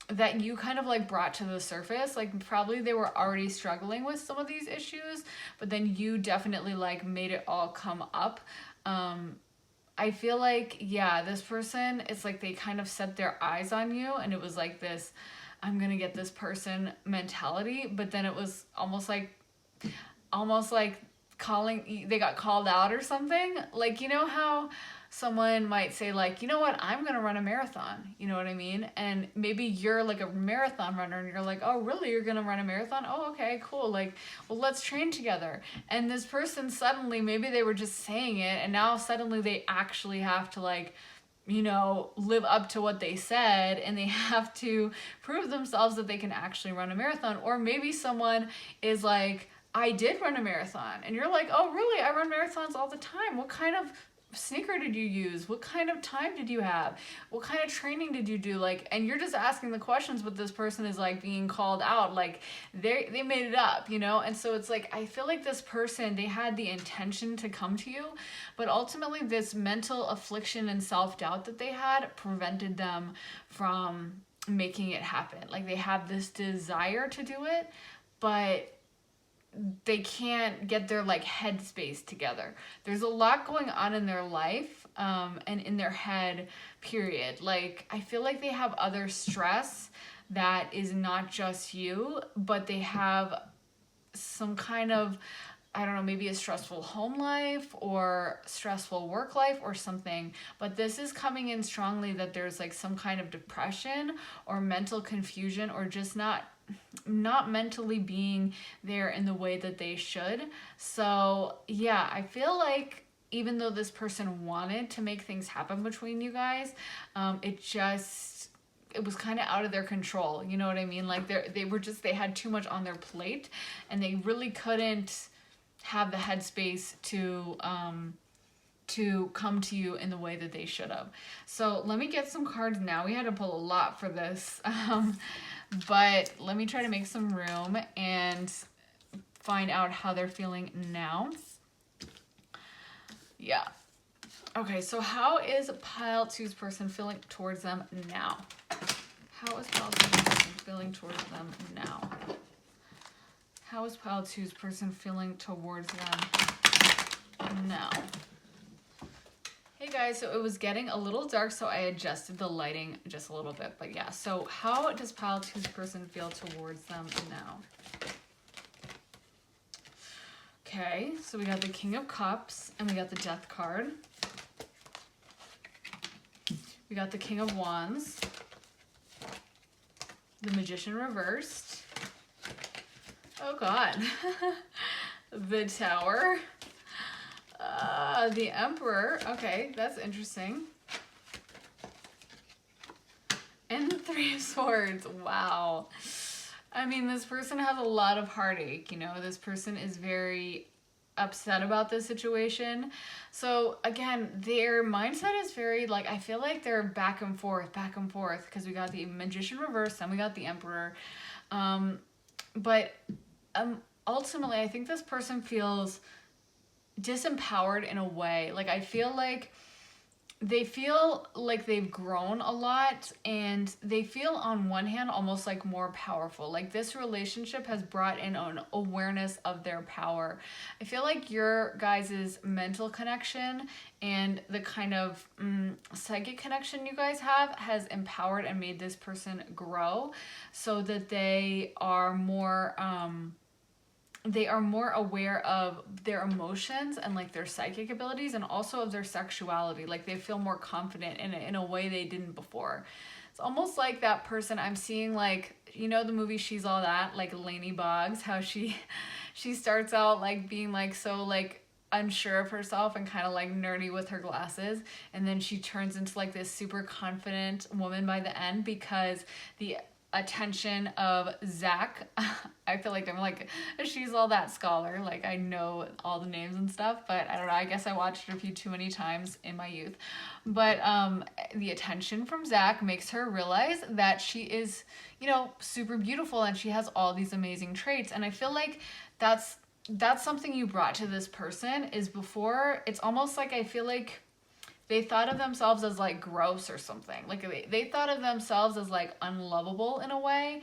that you kind of like brought to the surface. Like probably they were already struggling with some of these issues, but then you definitely like made it all come up. I feel like, this person, it's like they kind of set their eyes on you, and it was like this, I'm gonna get this person mentality, but then it was almost like they got called out or something. Like, you know how someone might say like, you know what, I'm gonna run a marathon, you know what I mean? And maybe you're like a marathon runner and you're like, oh really, you're gonna run a marathon? Oh, okay, cool. Like, well, let's train together. And this person suddenly, maybe they were just saying it, and now suddenly they actually have to like, you know, live up to what they said, and they have to prove themselves that they can actually run a marathon. Or maybe someone is like, I did run a marathon, and you're like, oh really, I run marathons all the time. What kind of sneaker did you use? What kind of time did you have? What kind of training did you do? Like, and you're just asking the questions, but this person is like being called out, like they made it up, you know? And so it's like, I feel like this person, they had the intention to come to you, but ultimately this mental affliction and self-doubt that they had prevented them from making it happen. Like they have this desire to do it, but they can't get their like headspace together. There's a lot going on in their life, and in their head, period. Like I feel like they have other stress that is not just you, but they have some kind of, I don't know, maybe a stressful home life or stressful work life or something. But this is coming in strongly that there's like some kind of depression or mental confusion, or just not mentally being there in the way that they should. So yeah, I feel like even though this person wanted to make things happen between you guys, it was kind of out of their control. You know what I mean? Like they had too much on their plate, and they really couldn't have the headspace to come to you in the way that they should have. So let me get some cards now. We had to pull a lot for this, but let me try to make some room and find out how they're feeling now. Yeah. Okay, so how is pile two's person feeling towards them now? How is pile two's person feeling towards them now? How is pile two's person feeling towards them now? Hey guys, so it was getting a little dark, so I adjusted the lighting just a little bit. But yeah, so how does pile two's person feel towards them now? Okay, so we got the King of Cups and we got the Death card. We got the King of Wands, the Magician reversed. Oh God, the Tower. The Emperor. Okay, that's interesting. And the Three of Swords. Wow. I mean, this person has a lot of heartache, you know. This person is very upset about this situation. So again, their mindset is very, like, I feel like they're back and forth, because we got the Magician reverse and we got the Emperor. But ultimately, I think this person feels disempowered in a way. Like, I feel like they feel like they've grown a lot, and they feel on one hand almost like more powerful. Like, this relationship has brought in an awareness of their power. I feel like your guys' mental connection and the kind of psychic connection you guys have has empowered and made this person grow, so that they are more aware of their emotions and like their psychic abilities, and also of their sexuality. Like, they feel more confident in a way they didn't before. It's almost like that person I'm seeing, like, you know, the movie She's All That, like Lainey Boggs, how she starts out like being like so like unsure of herself and kind of like nerdy with her glasses, and then she turns into like this super confident woman by the end, because the attention of Zach. I feel like I'm like a She's All That scholar. Like, I know all the names and stuff, but I don't know. I guess I watched it a few too many times in my youth. But the attention from Zach makes her realize that she is, you know, super beautiful, and she has all these amazing traits. And I feel like that's something you brought to this person. Is before, it's almost like, I feel like they thought of themselves as like gross or something. Like, they thought of themselves as like unlovable in a way.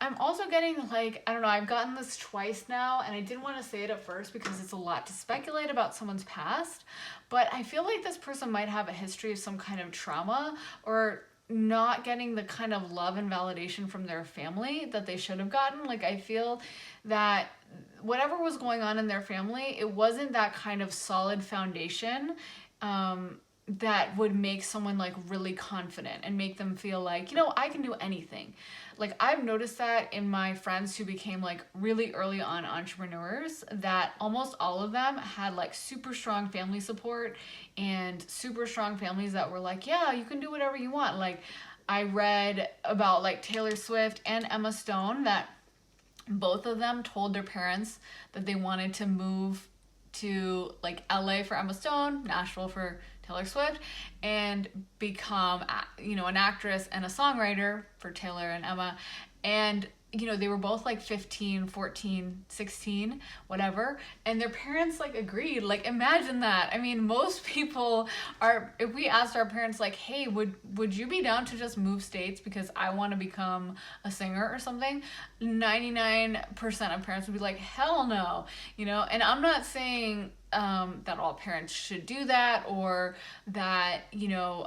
I'm also getting like, I don't know, I've gotten this twice now, and I didn't want to say it at first because it's a lot to speculate about someone's past, but I feel like this person might have a history of some kind of trauma, or not getting the kind of love and validation from their family that they should have gotten. Like, I feel that whatever was going on in their family, it wasn't that kind of solid foundation that would make someone like really confident and make them feel like, you know, I can do anything. Like, I've noticed that in my friends who became like really early on entrepreneurs, that almost all of them had like super strong family support and super strong families that were like, yeah, you can do whatever you want. Like, I read about like Taylor Swift and Emma Stone, that both of them told their parents that they wanted to move to like LA for Emma Stone, Nashville for Taylor Swift, and become, you know, an actress and a songwriter for Taylor and Emma. And, you know, they were both like 15, 14, 16, whatever. And their parents like agreed. Like, imagine that. I mean, most people are, if we asked our parents like, hey, would you be down to just move states because I want to become a singer or something? 99% of parents would be like, hell no, you know? And I'm not saying that all parents should do that, or that, you know,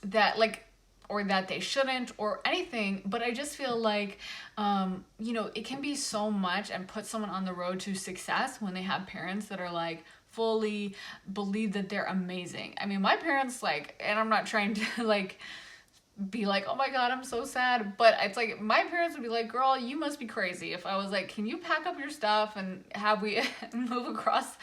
that like, or that they shouldn't, or anything, but I just feel like, you know, it can be so much and put someone on the road to success when they have parents that are like fully believe that they're amazing. I mean, my parents, like, and I'm not trying to like be like, oh my God, I'm so sad, but it's like, my parents would be like, girl, you must be crazy. If I was like, can you pack up your stuff and have we move across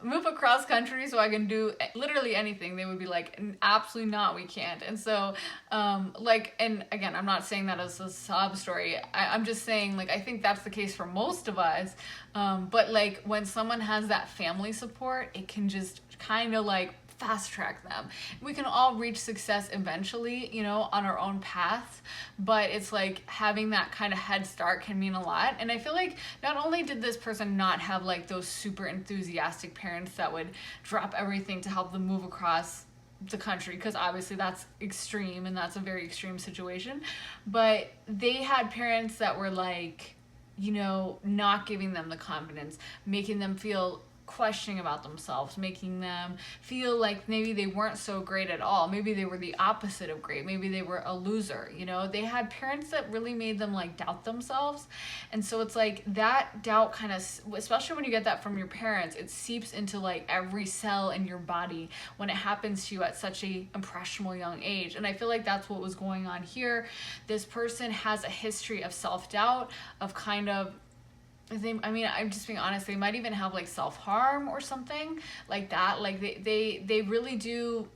move across country so I can do literally anything, they would be like, absolutely not, we can't. And so, like, and again, I'm not saying that as a sob story. I'm just saying, like, I think that's the case for most of us. But like, when someone has that family support, it can just kind of like fast track them. We can all reach success eventually, you know, on our own paths, but it's like having that kind of head start can mean a lot. And I feel like not only did this person not have like those super enthusiastic parents that would drop everything to help them move across the country, because obviously that's extreme and that's a very extreme situation, but they had parents that were like, you know, not giving them the confidence, making them feel questioning about themselves, making them feel like maybe they weren't so great at all. Maybe they were the opposite of great. Maybe they were a loser. You know, they had parents that really made them like doubt themselves. And so it's like that doubt kind of, especially when you get that from your parents, it seeps into like every cell in your body when it happens to you at such a impressionable young age. And I feel like that's what was going on here. This person has a history of self-doubt, of kind of, I mean, I'm just being honest, they might even have like self-harm or something like that. Like they really do,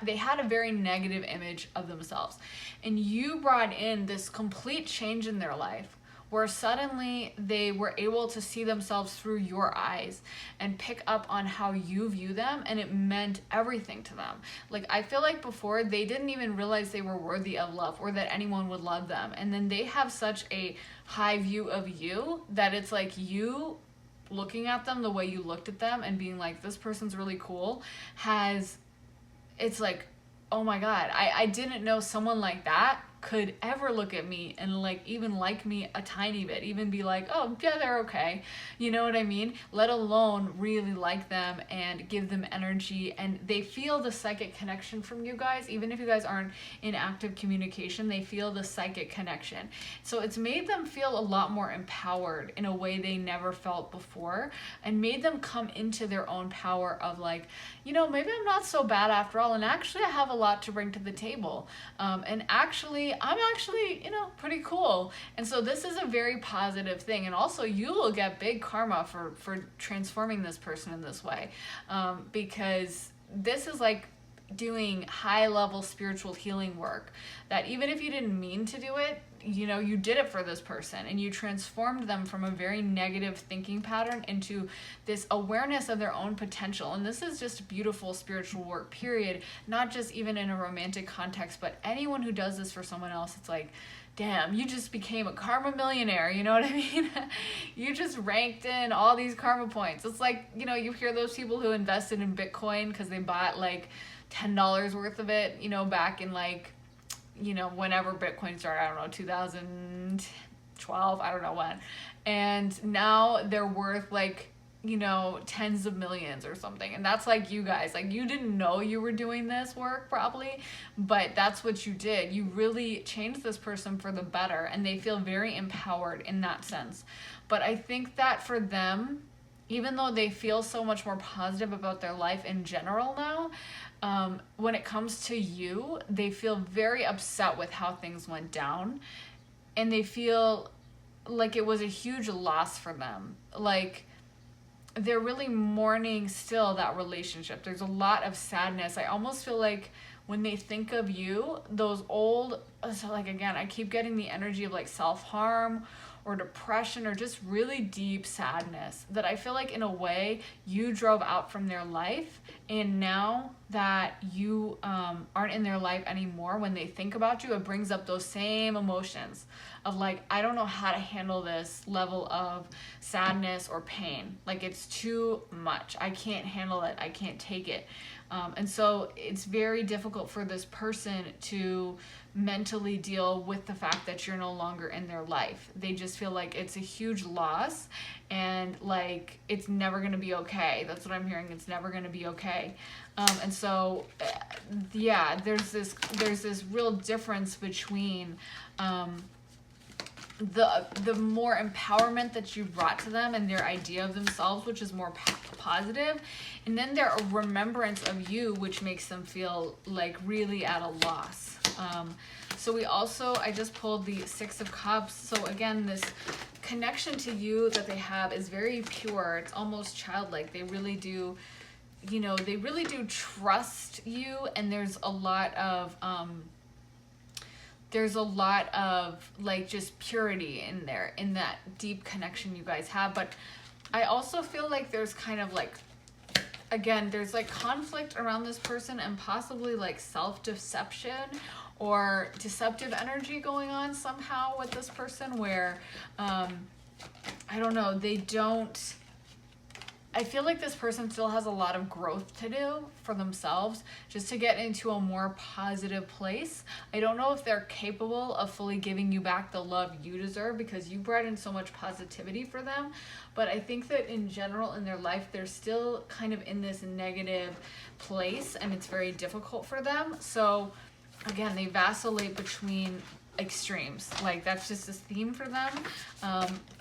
they had a very negative image of themselves. And you brought in this complete change in their life where suddenly they were able to see themselves through your eyes and pick up on how you view them, and it meant everything to them. Like, I feel like before they didn't even realize they were worthy of love or that anyone would love them, and then they have such a high view of you that it's like you looking at them the way you looked at them and being like, this person's really cool, it's like, oh my God, I didn't know someone like that could ever look at me and like even like me a tiny bit, even be like, oh yeah, they're okay, you know what I mean, let alone really like them and give them energy. And they feel the psychic connection from you guys. Even if you guys aren't in active communication, they feel the psychic connection. So it's made them feel a lot more empowered in a way they never felt before, and made them come into their own power of like, you know, maybe I'm not so bad after all, and actually I have a lot to bring to the table, and actually I'm actually, you know, pretty cool. And so this is a very positive thing. And also you will get big karma for transforming this person in this way, because this is like doing high level spiritual healing work that even if you didn't mean to do it, you know, you did it for this person and you transformed them from a very negative thinking pattern into this awareness of their own potential. And this is just beautiful spiritual work, period. Not just even in a romantic context, but anyone who does this for someone else, it's like, damn, you just became a karma millionaire, you know what I mean? You just ranked in all these karma points. It's like, you know, you hear those people who invested in Bitcoin because they bought like $10 worth of it, you know, back in like, you know, whenever Bitcoin started, I don't know, 2012, I don't know when. And now they're worth like, you know, tens of millions or something. And that's like you guys, like you didn't know you were doing this work probably, but that's what you did. You really changed this person for the better, and they feel very empowered in that sense. But I think that for them, even though they feel so much more positive about their life in general now, when it comes to you, they feel very upset with how things went down, and they feel like it was a huge loss for them. Like they're really mourning still that relationship. There's a lot of sadness. I almost feel like when they think of you, those old, so like again, I keep getting the energy of like self-harm or depression or just really deep sadness that I feel like in a way you drove out from their life, and now that you aren't in their life anymore, when they think about you, it brings up those same emotions of like, I don't know how to handle this level of sadness or pain. Like it's too much. I can't handle it. I can't take it. And so it's very difficult for this person to mentally deal with the fact that you're no longer in their life. They just feel like it's a huge loss, and like it's never going to be okay. That's what I'm hearing. It's never going to be okay. And so yeah, there's this real difference between the more empowerment that you brought to them and their idea of themselves, which is more positive, and then their remembrance of you, which makes them feel like really at a loss. So we also, I just pulled the 6 of Cups. So again, connection to you that they have is very pure. It's almost childlike. They really do, they really do trust you, and there's a lot of like just purity in there, in that deep connection you guys have. But I also feel like there's kind of like, again, there's like conflict around this person, and possibly like self-deception or deceptive energy going on somehow with this person, where I don't know, I feel like this person still has a lot of growth to do for themselves just to get into a more positive place. I don't know if they're capable of fully giving you back the love you deserve, because you brought in so much positivity for them. But I think that in general in their life, they're still kind of in this negative place, and it's very difficult for them. So again, they vacillate between extremes. Like, that's just a theme for them.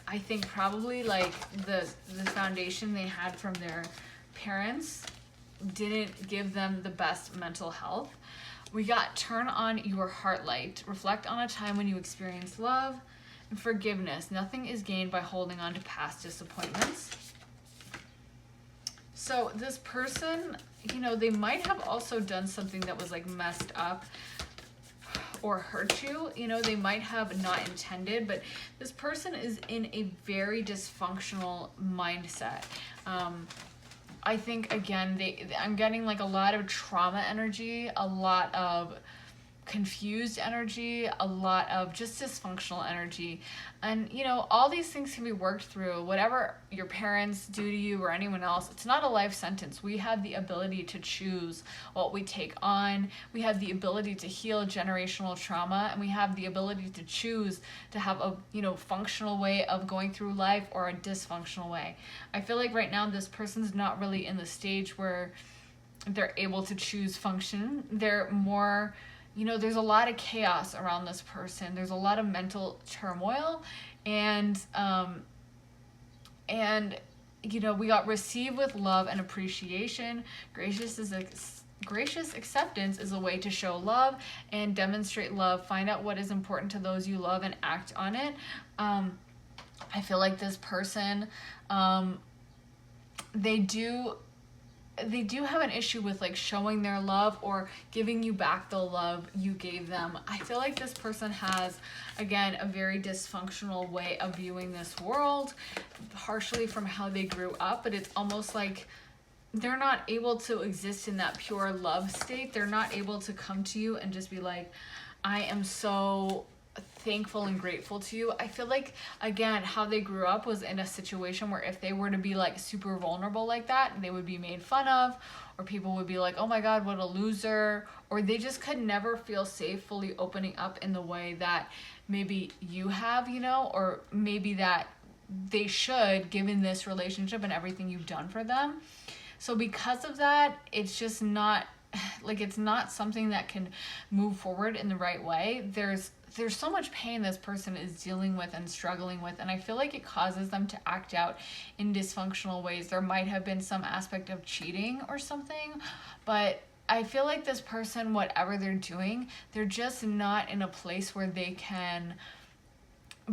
I think probably like the foundation they had from their parents didn't give them the best mental health. We got turn on your heart light. Reflect on a time when you experienced love and forgiveness. Nothing is gained by holding on to past disappointments. So this person, they might have also done something that was like messed up or hurt you. They might have not intended, but this person is in a very dysfunctional mindset. I think, again, I'm getting like a lot of trauma energy, a lot of confused energy, a lot of just dysfunctional energy. And all these things can be worked through. Whatever your parents do to you or anyone else, it's not a life sentence. We have the ability to choose what we take on. We have the ability to heal generational trauma, and we have the ability to choose to have a functional way of going through life or a dysfunctional way. I feel like right now this person's not really in the stage where they're able to choose function. They're more, there's a lot of chaos around this person. There's a lot of mental turmoil, and we got receive with love and appreciation. Gracious acceptance is a way to show love and demonstrate love. Find out what is important to those you love and act on it. I feel like this person, they do have an issue with like showing their love or giving you back the love you gave them. I feel like this person has, again, a very dysfunctional way of viewing this world, partially from how they grew up, but it's almost like they're not able to exist in that pure love state. They're not able to come to you and just be like, I am so thankful and grateful to you. I feel like, again, how they grew up was in a situation where if they were to be like super vulnerable like that, they would be made fun of, or people would be like, oh my god, what a loser, or they just could never feel safe fully opening up in the way that maybe you have, or maybe that they should, given this relationship and everything you've done for them. So because of that, it's just not like, it's not something that can move forward in the right way. There's so much pain this person is dealing with and struggling with, and I feel like it causes them to act out in dysfunctional ways. There might have been some aspect of cheating or something, but I feel like this person, whatever they're doing, they're just not in a place where they can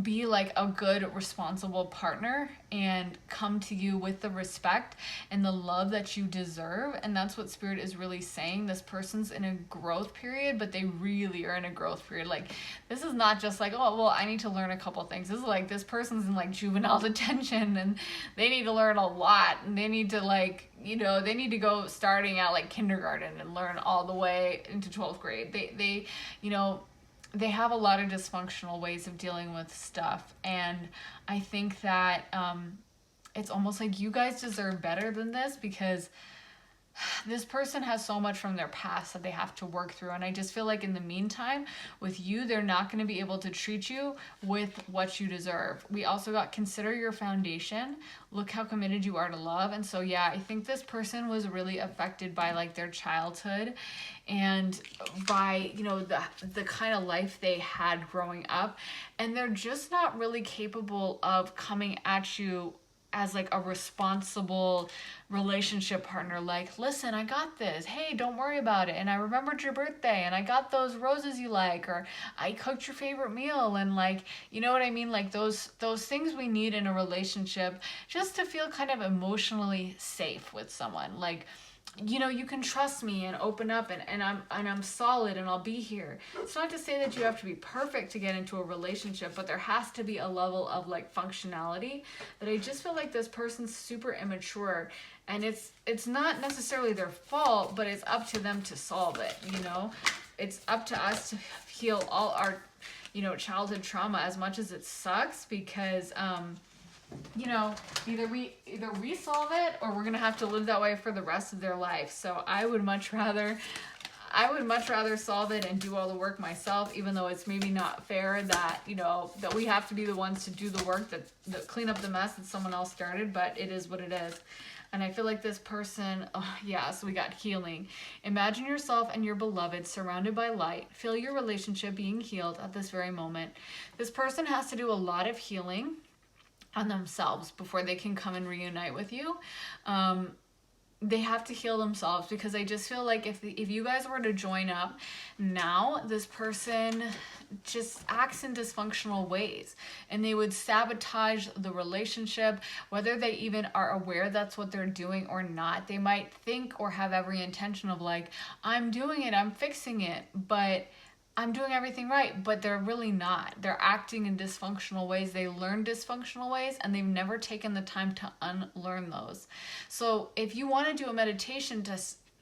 be like a good, responsible partner and come to you with the respect and the love that you deserve. And that's what Spirit is really saying. This person's in a growth period, but they really are in a growth period. Like, this is not just like, oh, well, I need to learn a couple things. This is like, this person's in like juvenile detention, and they need to learn a lot, and they need to like, they need to go starting at like kindergarten and learn all the way into 12th grade. They have a lot of dysfunctional ways of dealing with stuff, and I think that it's almost like you guys deserve better than this, because this person has so much from their past that they have to work through. And I just feel like in the meantime, with you, they're not going to be able to treat you with what you deserve. We also got consider your foundation. Look how committed you are to love. And so, yeah, I think this person was really affected by like their childhood and by, the kind of life they had growing up. And they're just not really capable of coming at you as like a responsible relationship partner. Like, listen, I got this. Hey, don't worry about it. And I remembered your birthday and I got those roses you like, or I cooked your favorite meal. And like, you know what I mean? Like those things we need in a relationship just to feel kind of emotionally safe with someone. Like, you know, you can trust me and open up, and I'm solid and I'll be here. It's not to say that you have to be perfect to get into a relationship, but there has to be a level of like functionality that I just feel like this person's super immature, and it's not necessarily their fault, but it's up to them to solve it, you know? It's up to us to heal all our, you know, childhood trauma, as much as it sucks, because you know, either we solve it, or we're gonna have to live that way for the rest of their life. So I would much rather solve it and do all the work myself, even though it's maybe not fair that, you know, that we have to be the ones to do the work, that clean up the mess that someone else started, but it is what it is. And I feel like this person, so we got healing. Imagine yourself and your beloved surrounded by light. Feel your relationship being healed at this very moment. This person has to do a lot of healing on themselves before they can come and reunite with you. They have to heal themselves, because I just feel like if you guys were to join up now, this person just acts in dysfunctional ways, and they would sabotage the relationship, whether they even are aware that's what they're doing or not. They might think or have every intention of like, I'm doing it, I'm fixing it, but I'm doing everything right, but they're really not. They're acting in dysfunctional ways. They learn dysfunctional ways, and they've never taken the time to unlearn those. So if you want to do a meditation to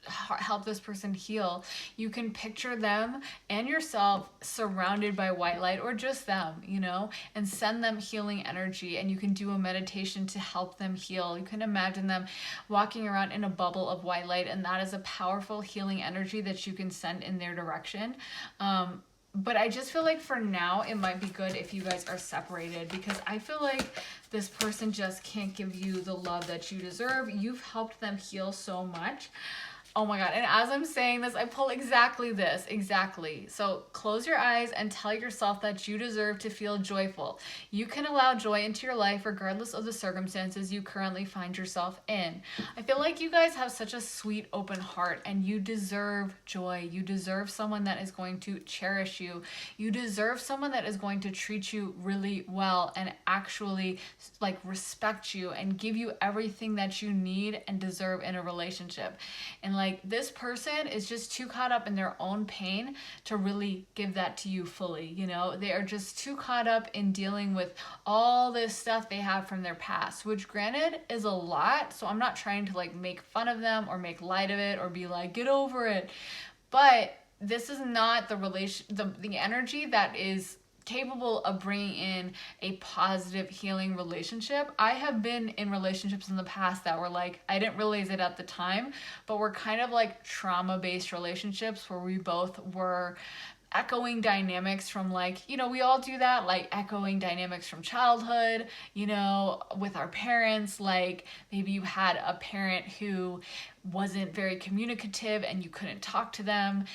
help this person heal, you can picture them and yourself surrounded by white light, or just them, you know, and send them healing energy, and you can do a meditation to help them heal. You can imagine them walking around in a bubble of white light, and that is a powerful healing energy that you can send in their direction. But I just feel like for now, it might be good if you guys are separated, because I feel like this person just can't give you the love that you deserve. You've helped them heal so much. Oh my God. And as I'm saying this, I pull exactly this. Exactly. So close your eyes and tell yourself that you deserve to feel joyful. You can allow joy into your life regardless of the circumstances you currently find yourself in. I feel like you guys have such a sweet, open heart, and you deserve joy. You deserve someone that is going to cherish you. You deserve someone that is going to treat you really well and actually like respect you and give you everything that you need and deserve in a relationship. And like, this person is just too caught up in their own pain to really give that to you fully, you know? They are just too caught up in dealing with all this stuff they have from their past, which granted is a lot. So I'm not trying to like make fun of them or make light of it or be like, get over it. But this is not the energy that is capable of bringing in a positive healing relationship. I have been in relationships in the past that were like, I didn't realize it at the time, but were kind of like trauma-based relationships where we both were echoing dynamics from like, you know, we all do that, like echoing dynamics from childhood, you know, with our parents. Like maybe you had a parent who wasn't very communicative and you couldn't talk to them,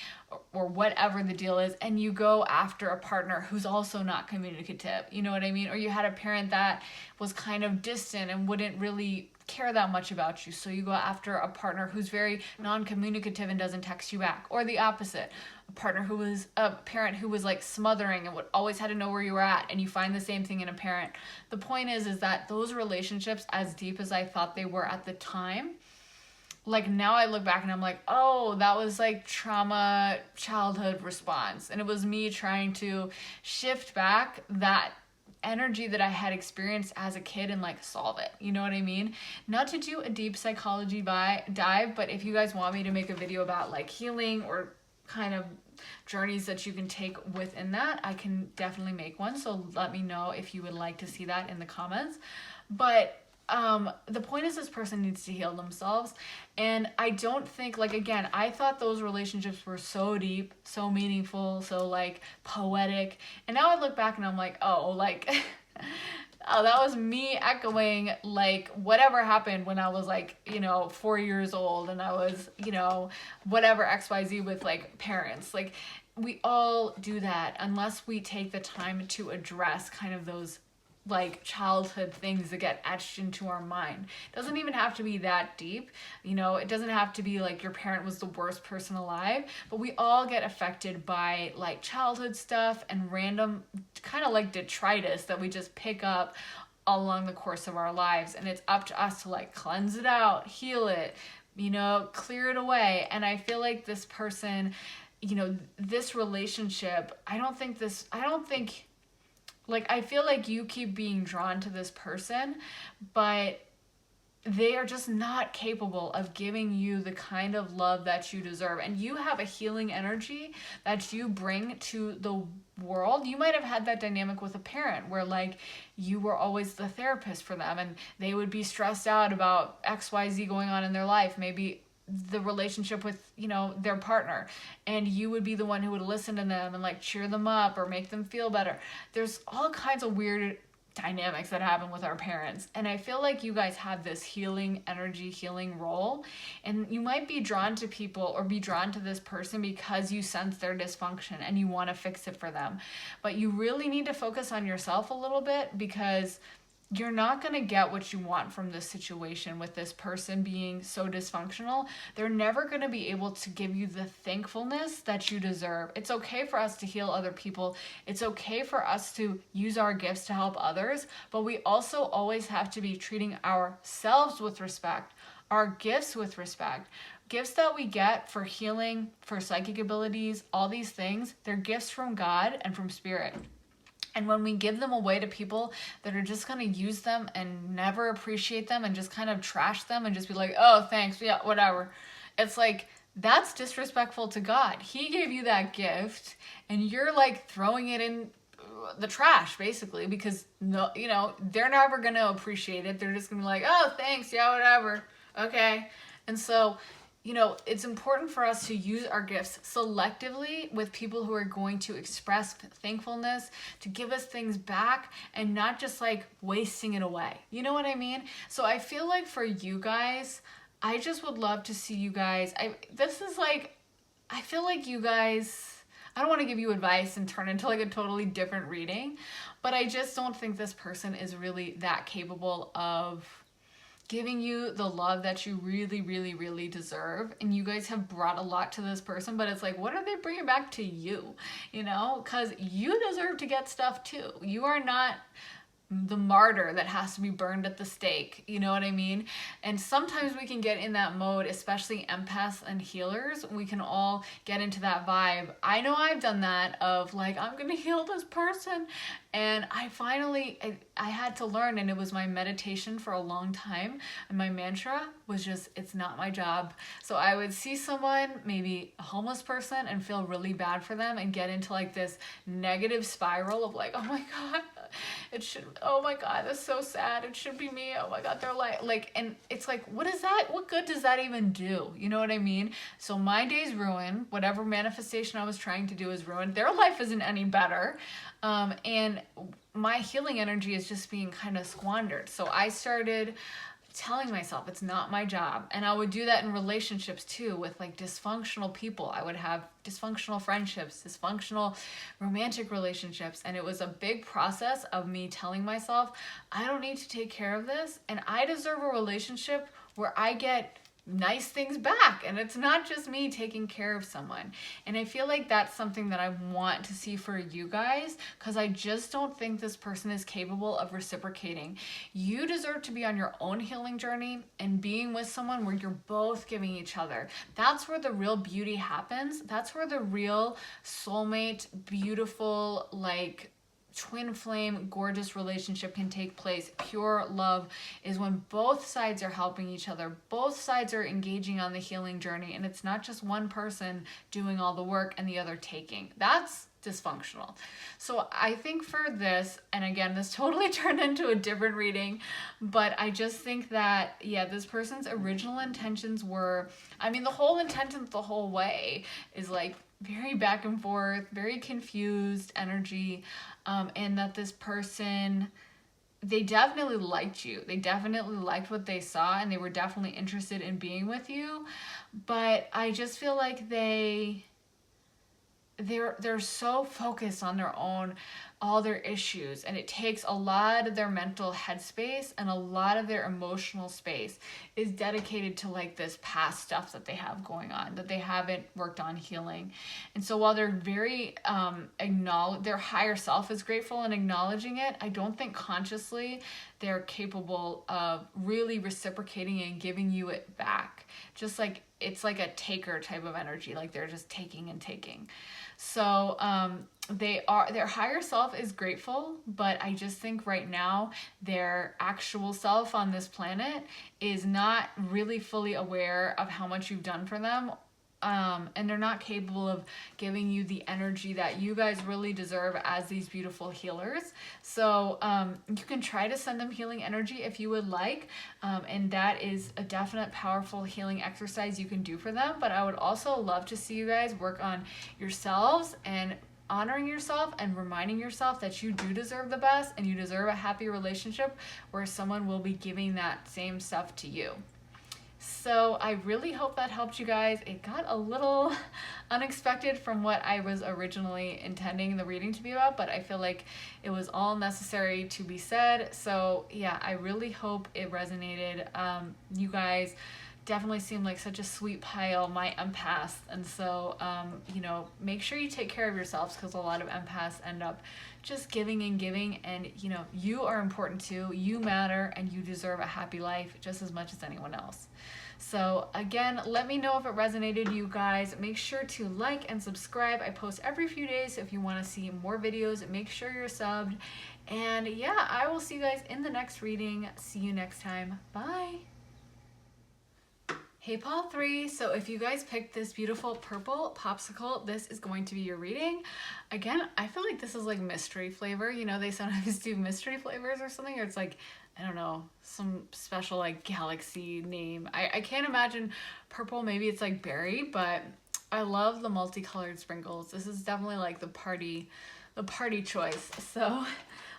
or whatever the deal is, and you go after a partner who's also not communicative, you know what I mean? Or you had a parent that was kind of distant and wouldn't really care that much about you, so you go after a partner who's very non-communicative and doesn't text you back. Or the opposite, a parent who was like smothering and would always had to know where you were at, and you find the same thing in a parent. The point is that those relationships, as deep as I thought they were at the time, like now I look back and I'm like, oh, that was like trauma childhood response. And it was me trying to shift back that energy that I had experienced as a kid and like solve it. You know what I mean? Not to do a deep psychology dive, but if you guys want me to make a video about like healing or kind of journeys that you can take within that, I can definitely make one. So let me know if you would like to see that in the comments. But the point is, this person needs to heal themselves. And I don't think, like, again, I thought those relationships were so deep, so meaningful, so like poetic. And now I look back and I'm like, oh, like, oh, that was me echoing like whatever happened when I was like, you know, 4 years old, and I was, you know, whatever XYZ with like parents. Like we all do that unless we take the time to address kind of those like childhood things that get etched into our mind. It doesn't even have to be that deep. You know, it doesn't have to be like your parent was the worst person alive, but we all get affected by like childhood stuff and random kind of like detritus that we just pick up along the course of our lives. And it's up to us to like cleanse it out, heal it, you know, clear it away. And I feel like this person, you know, this relationship, I feel like you keep being drawn to this person, but they are just not capable of giving you the kind of love that you deserve. And you have a healing energy that you bring to the world. You might have had that dynamic with a parent where like you were always the therapist for them and they would be stressed out about XYZ going on in their life. Maybe the relationship with, you know, their partner, and you would be the one who would listen to them and like cheer them up or make them feel better. There's all kinds of weird dynamics that happen with our parents, and I feel like you guys have this healing energy, healing role, and you might be drawn to people or be drawn to this person because you sense their dysfunction and you want to fix it for them. But you really need to focus on yourself a little bit, because you're not going to get what you want from this situation with this person being so dysfunctional. They're never going to be able to give you the thankfulness that you deserve. It's okay for us to heal other people. It's okay for us to use our gifts to help others, but we also always have to be treating ourselves with respect, our gifts with respect. Gifts that we get for healing, for psychic abilities, all these things, they're gifts from God and from Spirit. And when we give them away to people that are just going to use them and never appreciate them and just kind of trash them and just be like, oh, thanks, yeah, whatever. It's like, that's disrespectful to God. He gave you that gift and you're like throwing it in the trash basically, because no, you know, they're never going to appreciate it. They're just going to be like, oh, thanks, yeah, whatever. Okay. And so, you know, it's important for us to use our gifts selectively with people who are going to express thankfulness, to give us things back, and not just like wasting it away. You know what I mean? So I feel like for you guys, I just would love to see you guys. I feel like you guys, I don't want to give you advice and turn into like a totally different reading, but I just don't think this person is really that capable of giving you the love that you really, really, really deserve. And you guys have brought a lot to this person, but it's like, what are they bringing back to you? You know, because you deserve to get stuff too. You are not the martyr that has to be burned at the stake. You know what I mean? And sometimes we can get in that mode, especially empaths and healers. We can all get into that vibe. I know I've done that of like, I'm gonna heal this person. And I had to learn, and it was my meditation for a long time. And my mantra was just, it's not my job. So I would see someone, maybe a homeless person, and feel really bad for them and get into like this negative spiral of like, oh my God, oh my God, that's so sad. It should be me. Oh my God, they're like, and it's like, what good does that even do? You know what I mean? So my day's ruined. Whatever manifestation I was trying to do is ruined. Their life isn't any better. And my healing energy is just being kind of squandered. So I started telling myself it's not my job. And I would do that in relationships too, with like dysfunctional people. I would have dysfunctional friendships, dysfunctional romantic relationships. And it was a big process of me telling myself, I don't need to take care of this. And I deserve a relationship where I get nice things back, and it's not just me taking care of someone. And I feel like that's something that I want to see for you guys, because I just don't think this person is capable of reciprocating. You deserve to be on your own healing journey and being with someone where you're both giving each other. That's where the real beauty happens. That's where the real soulmate, beautiful, like twin flame, gorgeous relationship can take place. Pure love is when both sides are helping each other. Both sides are engaging on the healing journey, and it's not just one person doing all the work and the other taking. That's dysfunctional. So I think for this, and again, this totally turned into a different reading, but I just think that, yeah, this person's original intentions were, I mean, the whole intention the whole way is like very back and forth, very confused energy, and that this person, they definitely liked you. They definitely liked what they saw, and they were definitely interested in being with you. But I just feel like they're so focused on their own all their issues, and it takes a lot of their mental headspace, and a lot of their emotional space is dedicated to like this past stuff that they have going on that they haven't worked on healing. And so while they're very their higher self is grateful and acknowledging it, I don't think consciously they're capable of really reciprocating and giving you it back. Just like it's like a taker type of energy, like they're just taking and taking. So their higher self is grateful, but I just think right now their actual self on this planet is not really fully aware of how much you've done for them. And they're not capable of giving you the energy that you guys really deserve as these beautiful healers. So you can try to send them healing energy if you would like, and that is a definite powerful healing exercise you can do for them. But I would also love to see you guys work on yourselves and honoring yourself and reminding yourself that you do deserve the best, and you deserve a happy relationship where someone will be giving that same stuff to you. So I really hope that helped you guys. It got a little unexpected from what I was originally intending the reading to be about, but I feel like it was all necessary to be said. So yeah, I really hope it resonated. You guys definitely seem like such a sweet pile, my empaths. And so, make sure you take care of yourselves, because a lot of empaths end up just giving and giving. And, you are important too. You matter, and you deserve a happy life just as much as anyone else. So again, let me know if it resonated, you guys. Make sure to like and subscribe. I post every few days. So if you want to see more videos, make sure you're subbed. And yeah, I will see you guys in the next reading. See you next time. Bye. Hey Paul 3, so if you guys picked this beautiful purple popsicle, this is going to be your reading. Again, I feel like this is like mystery flavor. They sometimes do mystery flavors or something, or it's like, I don't know, some special like galaxy name. I can't imagine purple, maybe it's like berry, but I love the multicolored sprinkles. This is definitely like the party choice. So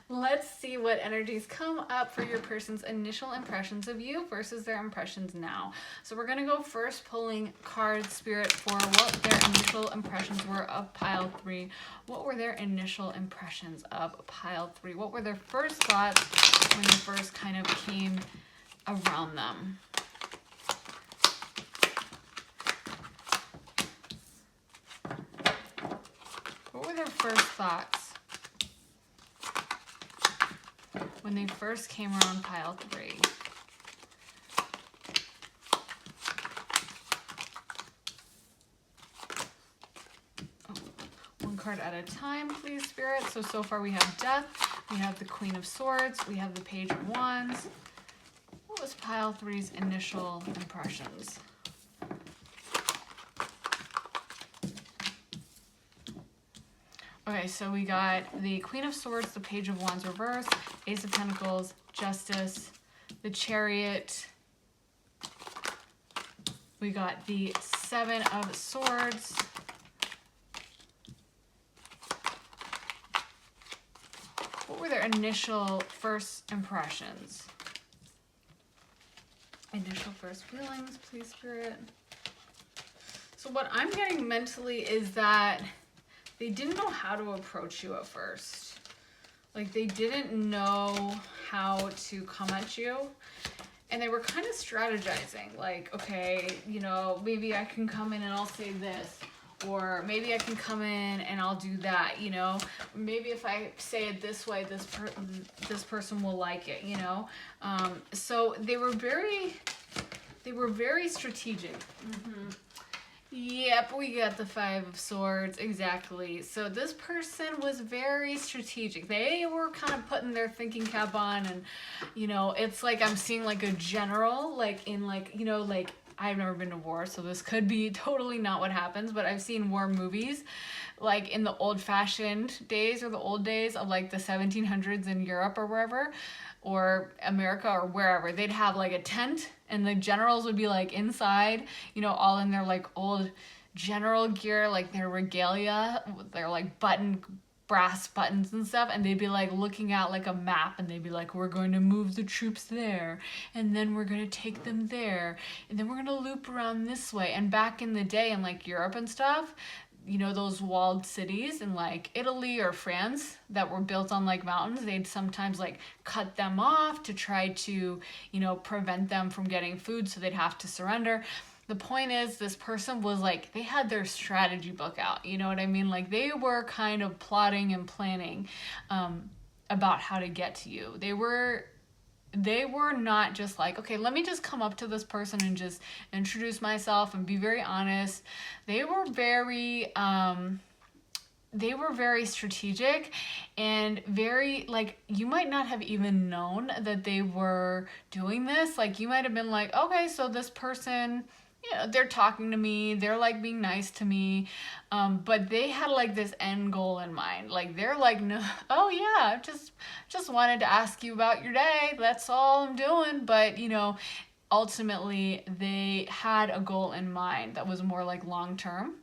let's see what energies come up for your person's initial impressions of you versus their impressions now. So we're going to go first pulling card spirit for what their initial impressions were of pile 3. What were their initial impressions of pile 3? What were their first thoughts when they first kind of came around them? What were their first thoughts when they first came around pile 3? One card at a time, please, Spirit. So far we have Death, we have the Queen of Swords, we have the Page of Wands. What was pile 3's initial impressions? Okay, so we got the Queen of Swords, the Page of Wands reverse, Ace of Pentacles, Justice, the Chariot. We got the Seven of Swords. What were their initial first impressions? Initial first feelings, please, Spirit. So what I'm getting mentally is that they didn't know how to approach you at first. Like, they didn't know how to come at you. And they were kind of strategizing. Like, okay, maybe I can come in and I'll say this. Or maybe I can come in and I'll do that, Maybe if I say it this way, this person will like it, So they were very strategic. Yep, we got the Five of Swords, exactly. So this person was very strategic. They were kind of putting their thinking cap on, and, it's like I'm seeing like a general, like in like, like I've never been to war, so this could be totally not what happens, but I've seen war movies, like in the old-fashioned days or the old days of like the 1700s in Europe or wherever, or America or wherever. They'd have like a tent, and the generals would be like inside, all in their like old general gear, like their regalia, their like brass buttons and stuff, and they'd be like looking at like a map, and they'd be like, we're going to move the troops there, and then we're going to take them there, and then we're going to loop around this way. And back in the day in like Europe and stuff, you know, those walled cities in like Italy or France that were built on like mountains, they'd sometimes like cut them off to try to, you know, prevent them from getting food, so they'd have to surrender. The point is, this person was like, they had their strategy book out, you know what I mean? Like they were kind of plotting and planning about how to get to you. They were not just like, okay, let me just come up to this person and just introduce myself and be very honest. They were very strategic and very, like, you might not have even known that they were doing this. Like, you might have been like, okay, so this person, you know, they're talking to me, they're like being nice to me, but they had like this end goal in mind. Like they're like, no, oh yeah, just wanted to ask you about your day, that's all I'm doing. But you know, ultimately they had a goal in mind that was more like long term,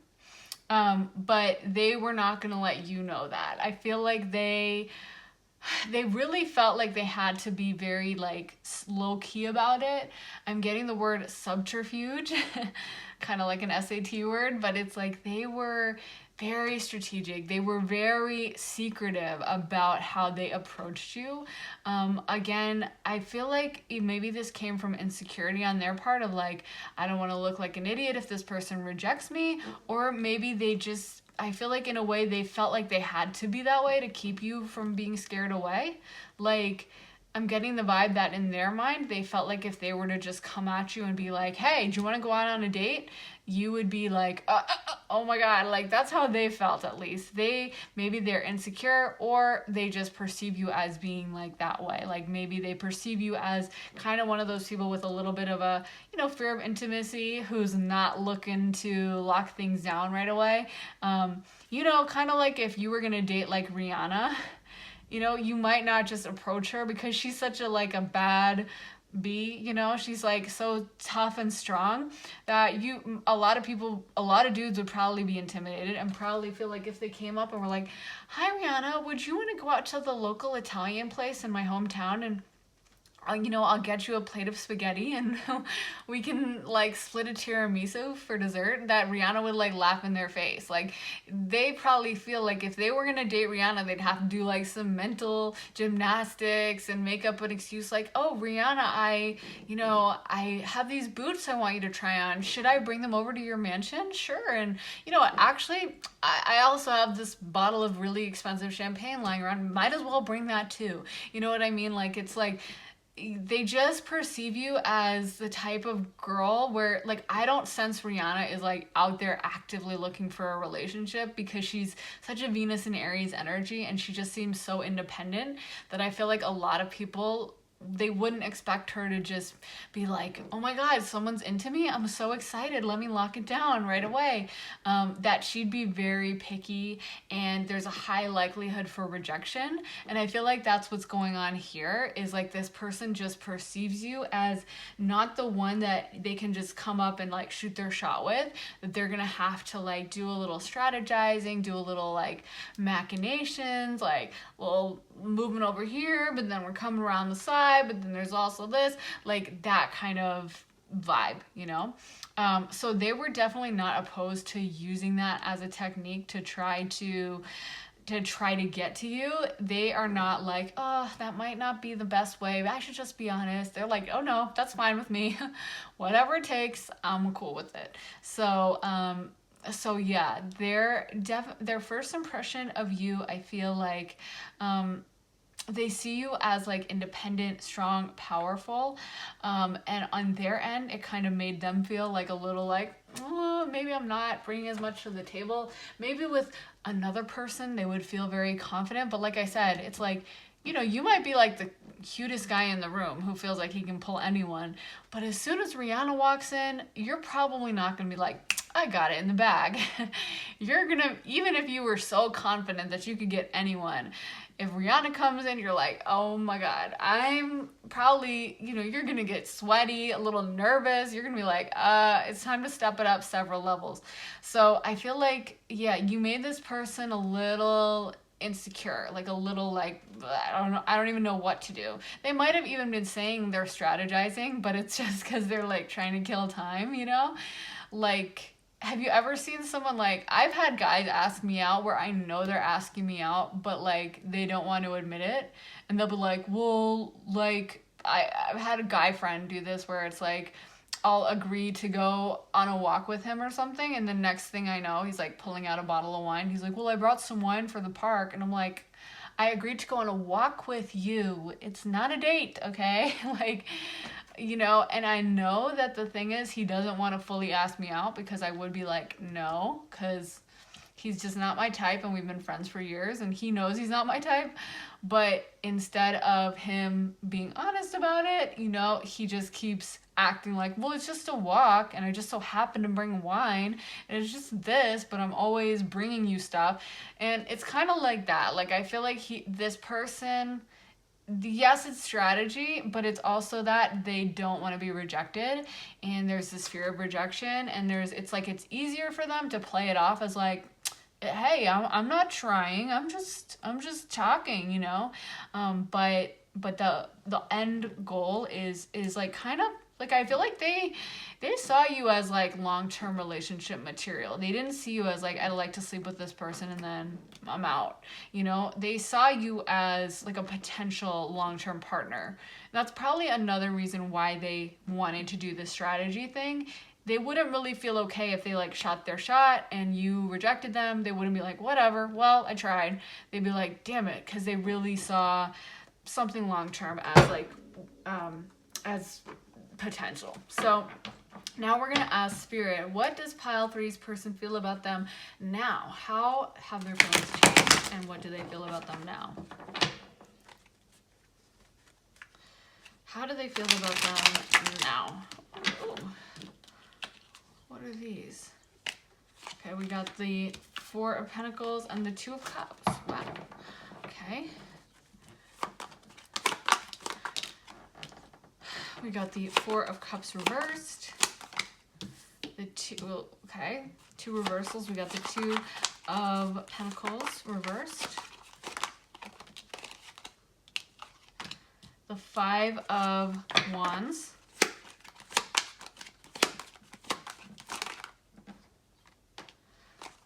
but they were not going to let you know that. I feel like they really felt like they had to be very like low key about it. I'm getting the word subterfuge, kind of like an SAT word, but it's like they were very strategic. They were very secretive about how they approached you. Again, I feel like maybe this came from insecurity on their part of like, I don't want to look like an idiot if this person rejects me, or maybe they just, I feel like in a way they felt like they had to be that way to keep you from being scared away. Like, I'm getting the vibe that in their mind, they felt like if they were to just come at you and be like, hey, do you want to go out on a date? You would be like, oh my God. Like, that's how they felt, at least. Maybe they're insecure, or they just perceive you as being like that way. Like, maybe they perceive you as kind of one of those people with a little bit of a, you know, fear of intimacy, who's not looking to lock things down right away. You know, kind of like if you were going to date like Rihanna, you know, you might not just approach her because she's such a like a bad bee, you know, she's like so tough and strong that a lot of dudes would probably be intimidated and probably feel like if they came up and were like, hi Rihanna, would you want to go out to the local Italian place in my hometown and you know, I'll get you a plate of spaghetti and we can like split a tiramisu for dessert, that Rihanna would like laugh in their face. Like, they probably feel like if they were gonna date Rihanna, they'd have to do like some mental gymnastics and make up an excuse like, oh Rihanna, I have these boots I want you to try on. Should I bring them over to your mansion? Sure. And you know, actually, I also have this bottle of really expensive champagne lying around. Might as well bring that too. You know what I mean? Like, it's like, they just perceive you as the type of girl where, like, I don't sense Rihanna is like out there actively looking for a relationship, because she's such a Venus and Aries energy and she just seems so independent that I feel like a lot of people, they wouldn't expect her to just be like, oh my God, someone's into me, I'm so excited, let me lock it down right away. That she'd be very picky and there's a high likelihood for rejection. And I feel like that's what's going on here, is like this person just perceives you as not the one that they can just come up and like shoot their shot with, that they're gonna have to like do a little strategizing, do a little like machinations, like, well, moving over here, but then we're coming around the side, but then there's also this, like that kind of vibe, you know? So they were definitely not opposed to using that as a technique to try to get to you. They are not like, oh, that might not be the best way, I should just be honest. They're like, oh no, that's fine with me. Whatever it takes, I'm cool with it. So yeah, their first impression of you, I feel like, they see you as like independent, strong, powerful, and on their end, it kind of made them feel like a little like, oh, maybe I'm not bringing as much to the table. Maybe with another person, they would feel very confident, but like I said, it's like, you know, you might be like the cutest guy in the room who feels like he can pull anyone, but as soon as Rihanna walks in, you're probably not gonna be like, I got it in the bag. You're gonna, even if you were so confident that you could get anyone, if Rihanna comes in, you're like, oh my God, I'm probably, you know, you're gonna get sweaty, a little nervous. You're gonna be like, it's time to step it up several levels. So I feel like, yeah, you made this person a little insecure, like a little like, I don't even know what to do. They might have even been saying they're strategizing, but it's just because they're like trying to kill time, you know? Like, have you ever seen someone, like, I've had guys ask me out where I know they're asking me out, but like they don't want to admit it, and they'll be like, well, like, I've had a guy friend do this where it's like, I'll agree to go on a walk with him or something, and the next thing I know, he's like pulling out a bottle of wine. He's like, well, I brought some wine for the park, and I'm like, I agreed to go on a walk with you. It's not a date, okay? Like, you know, and I know that the thing is, he doesn't want to fully ask me out because I would be like, no, because he's just not my type, and we've been friends for years, and he knows he's not my type. But instead of him being honest about it, you know, he just keeps acting like, well, it's just a walk, and I just so happen to bring wine, and it's just this, but I'm always bringing you stuff. And it's kind of like that. Like, I feel like this person, yes, it's strategy, but it's also that they don't want to be rejected, and there's this fear of rejection, and it's like, it's easier for them to play it off as like, hey, I'm not trying, I'm just talking, you know. But the end goal is like, kind of like, I feel like they saw you as like long-term relationship material. They didn't see you as like, I'd like to sleep with this person and then I'm out, you know. They saw you as like a potential long-term partner. That's probably another reason why they wanted to do this strategy thing. They wouldn't really feel okay if they like shot their shot and you rejected them. They wouldn't be like, whatever, well, I tried. They'd be like, damn it, because they really saw something long-term as like, as potential. So now we're going to ask Spirit, what does pile 3's person feel about them now? How have their feelings changed, and what do they feel about them now? How do they feel about them now? Ooh. What are these? Okay, we got the 4 of Pentacles and the 2 of Cups. Wow. Okay. We got the 4 of Cups reversed. The 2, okay, 2 reversals. We got the 2 of Pentacles reversed. The 5 of Wands.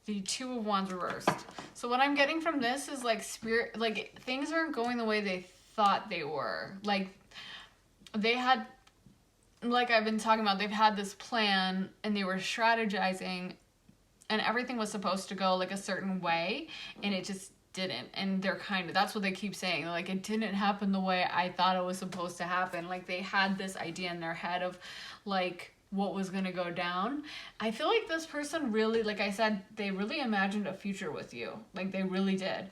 The 2 of Wands reversed. So what I'm getting from this is like, Spirit, like, things aren't going the way they thought they were. Like, they had, like I've been talking about, they've had this plan and they were strategizing and everything was supposed to go like a certain way, and it just didn't. And they're kind of, that's what they keep saying. Like, it didn't happen the way I thought it was supposed to happen. Like, they had this idea in their head of like what was going to go down. I feel like this person really, like I said, they really imagined a future with you. Like, they really did.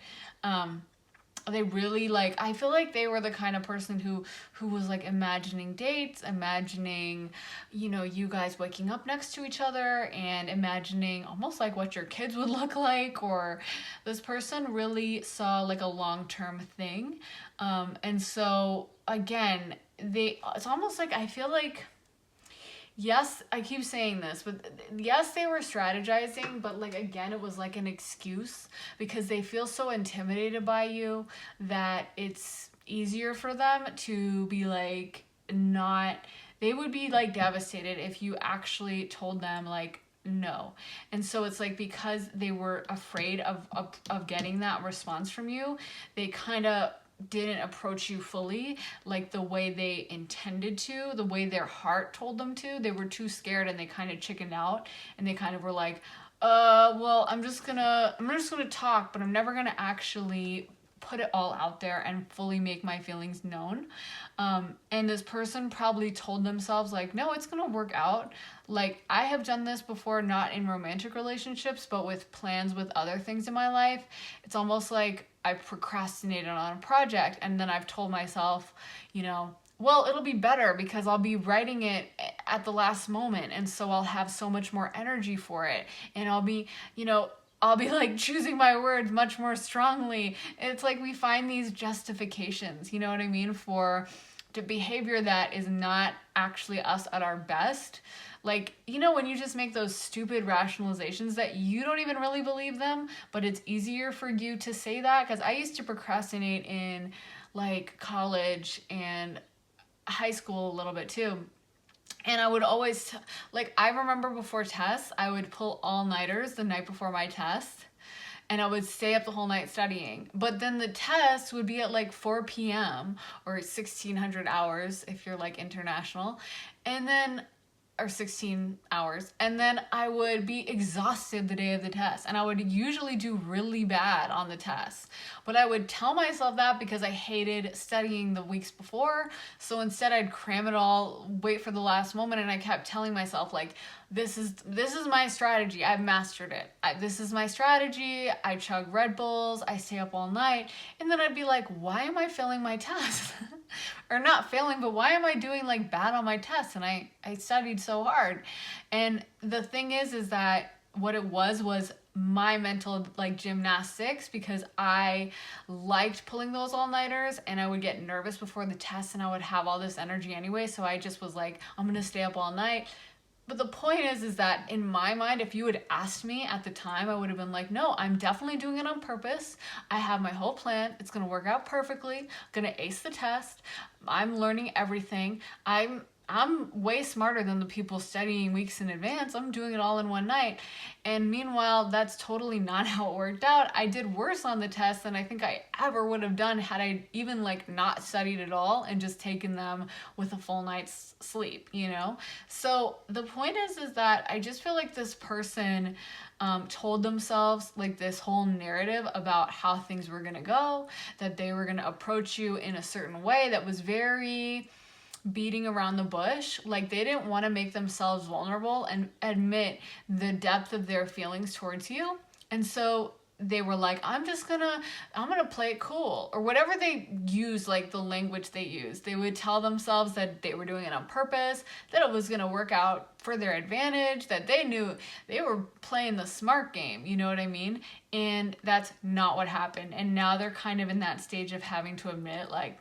They really, like, I feel like they were the kind of person who was like imagining dates, imagining, you know, you guys waking up next to each other, and imagining almost like what your kids would look like. Or this person really saw like a long-term thing. And so again, it's almost like, I feel like, yes, I keep saying this, but yes, they were strategizing, but like, again, it was like an excuse because they feel so intimidated by you that it's easier for them to be like, they would be like devastated if you actually told them like, no. And so it's like, because they were afraid of getting that response from you, they kind of didn't approach you fully like the way they intended to, the way their heart told them to. They were too scared and they kind of chickened out, and they kind of were like, well, I'm just gonna talk, but I'm never gonna actually put it all out there and fully make my feelings known. And this person probably told themselves like, no, it's gonna work out. Like, I have done this before, not in romantic relationships, but with plans with other things in my life. It's almost like I procrastinated on a project, and then I've told myself, you know, well, it'll be better because I'll be writing it at the last moment, and so I'll have so much more energy for it, and I'll be like choosing my words much more strongly. It's like we find these justifications, you know what I mean, for the behavior that is not actually us at our best. Like, you know, when you just make those stupid rationalizations that you don't even really believe them, but it's easier for you to say that. Because I used to procrastinate in like college and high school a little bit too. And I would always, like, I remember before tests, I would pull all-nighters the night before my test, and I would stay up the whole night studying. But then the test would be at like 4 p.m. or 1600 hours if you're like international. And then or 16 hours, and then I would be exhausted the day of the test, and I would usually do really bad on the test, but I would tell myself that because I hated studying the weeks before. So instead I'd cram it all, wait for the last moment, and I kept telling myself, like, this is my strategy. I've mastered it. This is my strategy. I chug Red Bulls, I stay up all night, and then I'd be like, why am I failing my test? Or not failing, but why am I doing like bad on my tests? And I studied so hard. And the thing is that what it was my mental like gymnastics, because I liked pulling those all-nighters, and I would get nervous before the test, and I would have all this energy anyway. So I just was like, I'm gonna stay up all night. But the point is that in my mind, if you had asked me at the time, I would have been like, no, I'm definitely doing it on purpose. I have my whole plan. It's going to work out perfectly. I'm going to ace the test. I'm learning everything. I'm way smarter than the people studying weeks in advance. I'm doing it all in one night. And meanwhile, that's totally not how it worked out. I did worse on the test than I think I ever would have done had I even like not studied at all and just taken them with a full night's sleep, you know? So the point is that I just feel like this person told themselves like this whole narrative about how things were gonna go, that they were gonna approach you in a certain way that was very beating around the bush. Like, they didn't want to make themselves vulnerable and admit the depth of their feelings towards you. And so they were like, I'm gonna play it cool, or whatever they use, like the language they use. They would tell themselves that they were doing it on purpose, that it was gonna work out for their advantage, that they knew they were playing the smart game, you know what I mean? And that's not what happened. And now they're kind of in that stage of having to admit, like,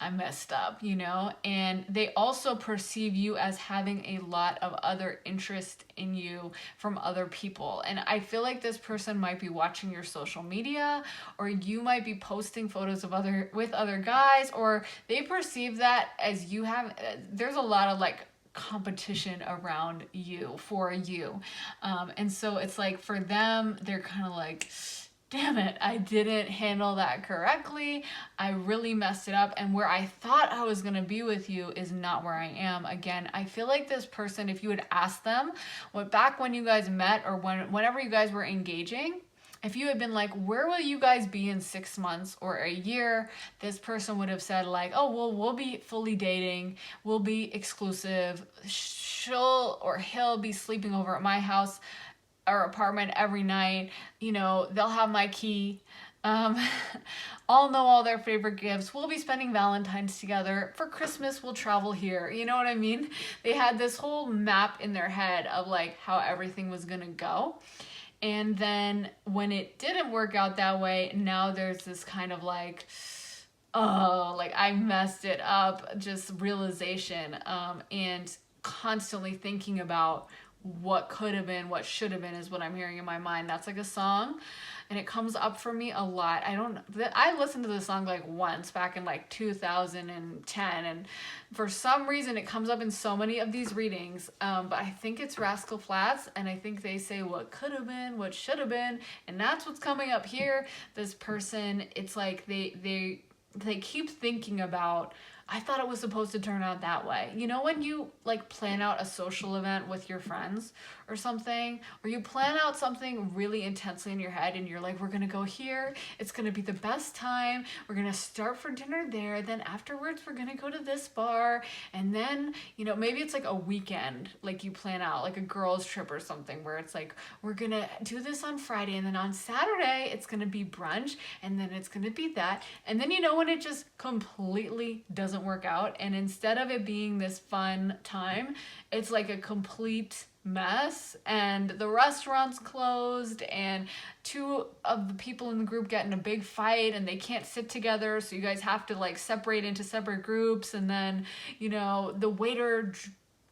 I messed up, you know? And they also perceive you as having a lot of other interest in you from other people. And I feel like this person might be watching your social media, or you might be posting photos of with other guys, or they perceive that as you have, there's a lot of like competition around you for you. And so it's like for them, they're kind of like, damn it, I didn't handle that correctly. I really messed it up. And where I thought I was going to be with you is not where I am. Again, I feel like this person, if you had asked them back when you guys met, or whenever you guys were engaging, if you had been like, where will you guys be in 6 months or a year? This person would have said like, oh, well, we'll be fully dating. We'll be exclusive. She'll or he'll be sleeping over at my house or apartment every night. You know, they'll have my key. I'll know all their favorite gifts. We'll be spending Valentine's together. For Christmas, we'll travel here. You know what I mean? They had this whole map in their head of like how everything was gonna go. And then when it didn't work out that way, now there's this kind of like, oh, like I messed it up, just realization, and constantly thinking about what could have been, what should have been is what I'm hearing in my mind. That's like a song, and it comes up for me a lot. I listened to the song like once back in like 2010, and for some reason it comes up in so many of these readings, but I think it's Rascal Flatts, and I think they say what could have been, what should have been, and that's what's coming up here. This person, it's like they keep thinking about, I thought it was supposed to turn out that way. You know, when you like plan out a social event with your friends or something, or you plan out something really intensely in your head and you're like, we're gonna go here, it's gonna be the best time, we're gonna start for dinner there, then afterwards we're gonna go to this bar, and then, you know, maybe it's like a weekend, like you plan out like a girls trip or something, where it's like, we're gonna do this on Friday, and then on Saturday it's gonna be brunch, and then it's gonna be that, and then, you know, when it just completely doesn't work out, and instead of it being this fun time, it's like a complete mess, and the restaurant's closed, and two of the people in the group get in a big fight and they can't sit together, so you guys have to like separate into separate groups, and then, you know, the waiter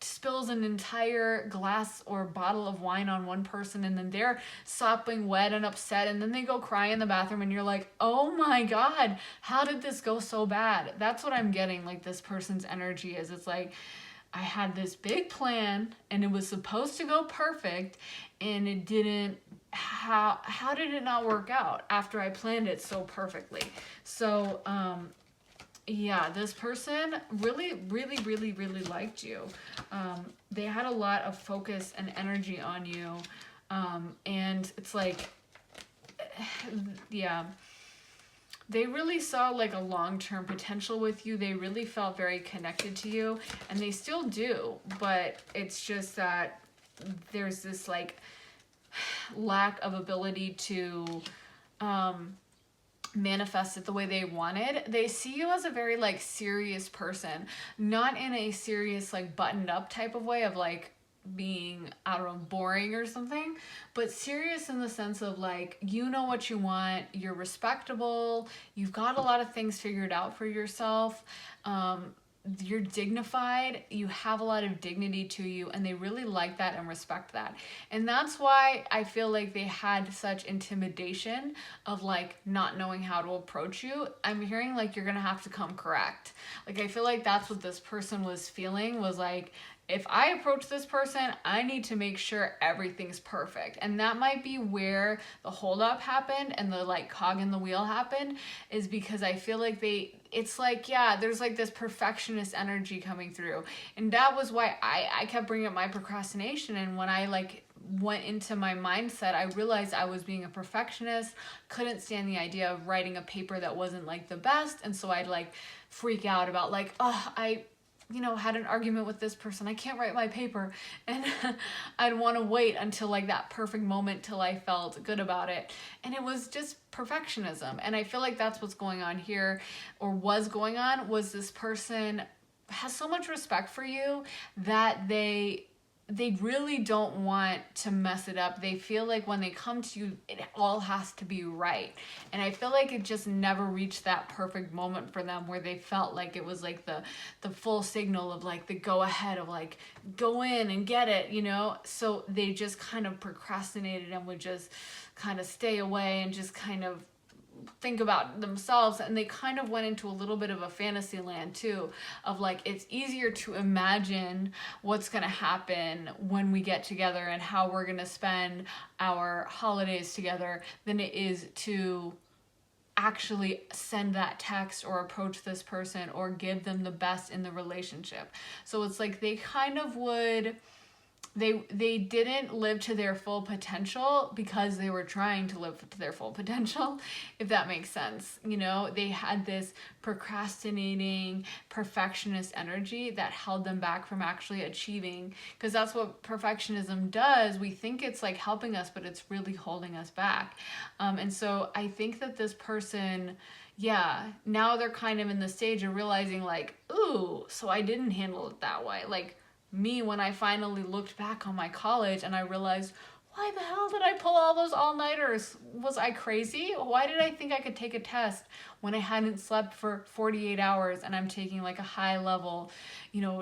spills an entire glass or bottle of wine on one person, and then they're sopping wet and upset, and then they go cry in the bathroom, and you're like, oh my god, how did this go so bad? That's what I'm getting, like this person's energy is. It's like, I had this big plan and it was supposed to go perfect, and it didn't. How did it not work out after I planned it so perfectly? So yeah, this person really, really, really, really liked you. They had a lot of focus and energy on you. And it's like, yeah, they really saw like a long-term potential with you. They really felt very connected to you, and they still do, but it's just that there's this like lack of ability to manifest it the way they wanted. They see you as a very like serious person, not in a serious like buttoned up type of way of like being, I don't know, boring or something, but serious in the sense of like, you know what you want, you're respectable, you've got a lot of things figured out for yourself, you're dignified, you have a lot of dignity to you, and they really like that and respect that. And that's why I feel like they had such intimidation of like not knowing how to approach you. I'm hearing like you're gonna have to come correct. Like I feel like that's what this person was feeling, was like, if I approach this person, I need to make sure everything's perfect. And that might be where the holdup happened and the like cog in the wheel happened, is because I feel like it's like, yeah, there's like this perfectionist energy coming through. And that was why I kept bringing up my procrastination. And when I like went into my mindset, I realized I was being a perfectionist, couldn't stand the idea of writing a paper that wasn't like the best. And so I'd like freak out about like, oh, I had an argument with this person, I can't write my paper. And I'd want to wait until like that perfect moment till I felt good about it. And it was just perfectionism. And I feel like that's what's going on here, or was going on, was this person has so much respect for you that they really don't want to mess it up. They feel like when they come to you, it all has to be right. And I feel like it just never reached that perfect moment for them where they felt like it was like the full signal of like the go ahead of like, go in and get it, So they just kind of procrastinated and would just kind of stay away and just kind of think about themselves. And they kind of went into a little bit of a fantasy land too, of like, it's easier to imagine what's going to happen when we get together and how we're going to spend our holidays together than it is to actually send that text or approach this person or give them the best in the relationship. So it's like they kind of would, they didn't live to their full potential because they were trying to live to their full potential, if that makes sense. They had this procrastinating, perfectionist energy that held them back from actually achieving, because that's what perfectionism does. We think it's like helping us, but it's really holding us back. And so I think that this person, now they're kind of in the stage of realizing like, ooh, so I didn't handle it that way. Like, me, when I finally looked back on my college and I realized, why the hell did I pull all those all-nighters? Was I crazy? Why did I think I could take a test when I hadn't slept for 48 hours and I'm taking like a high-level,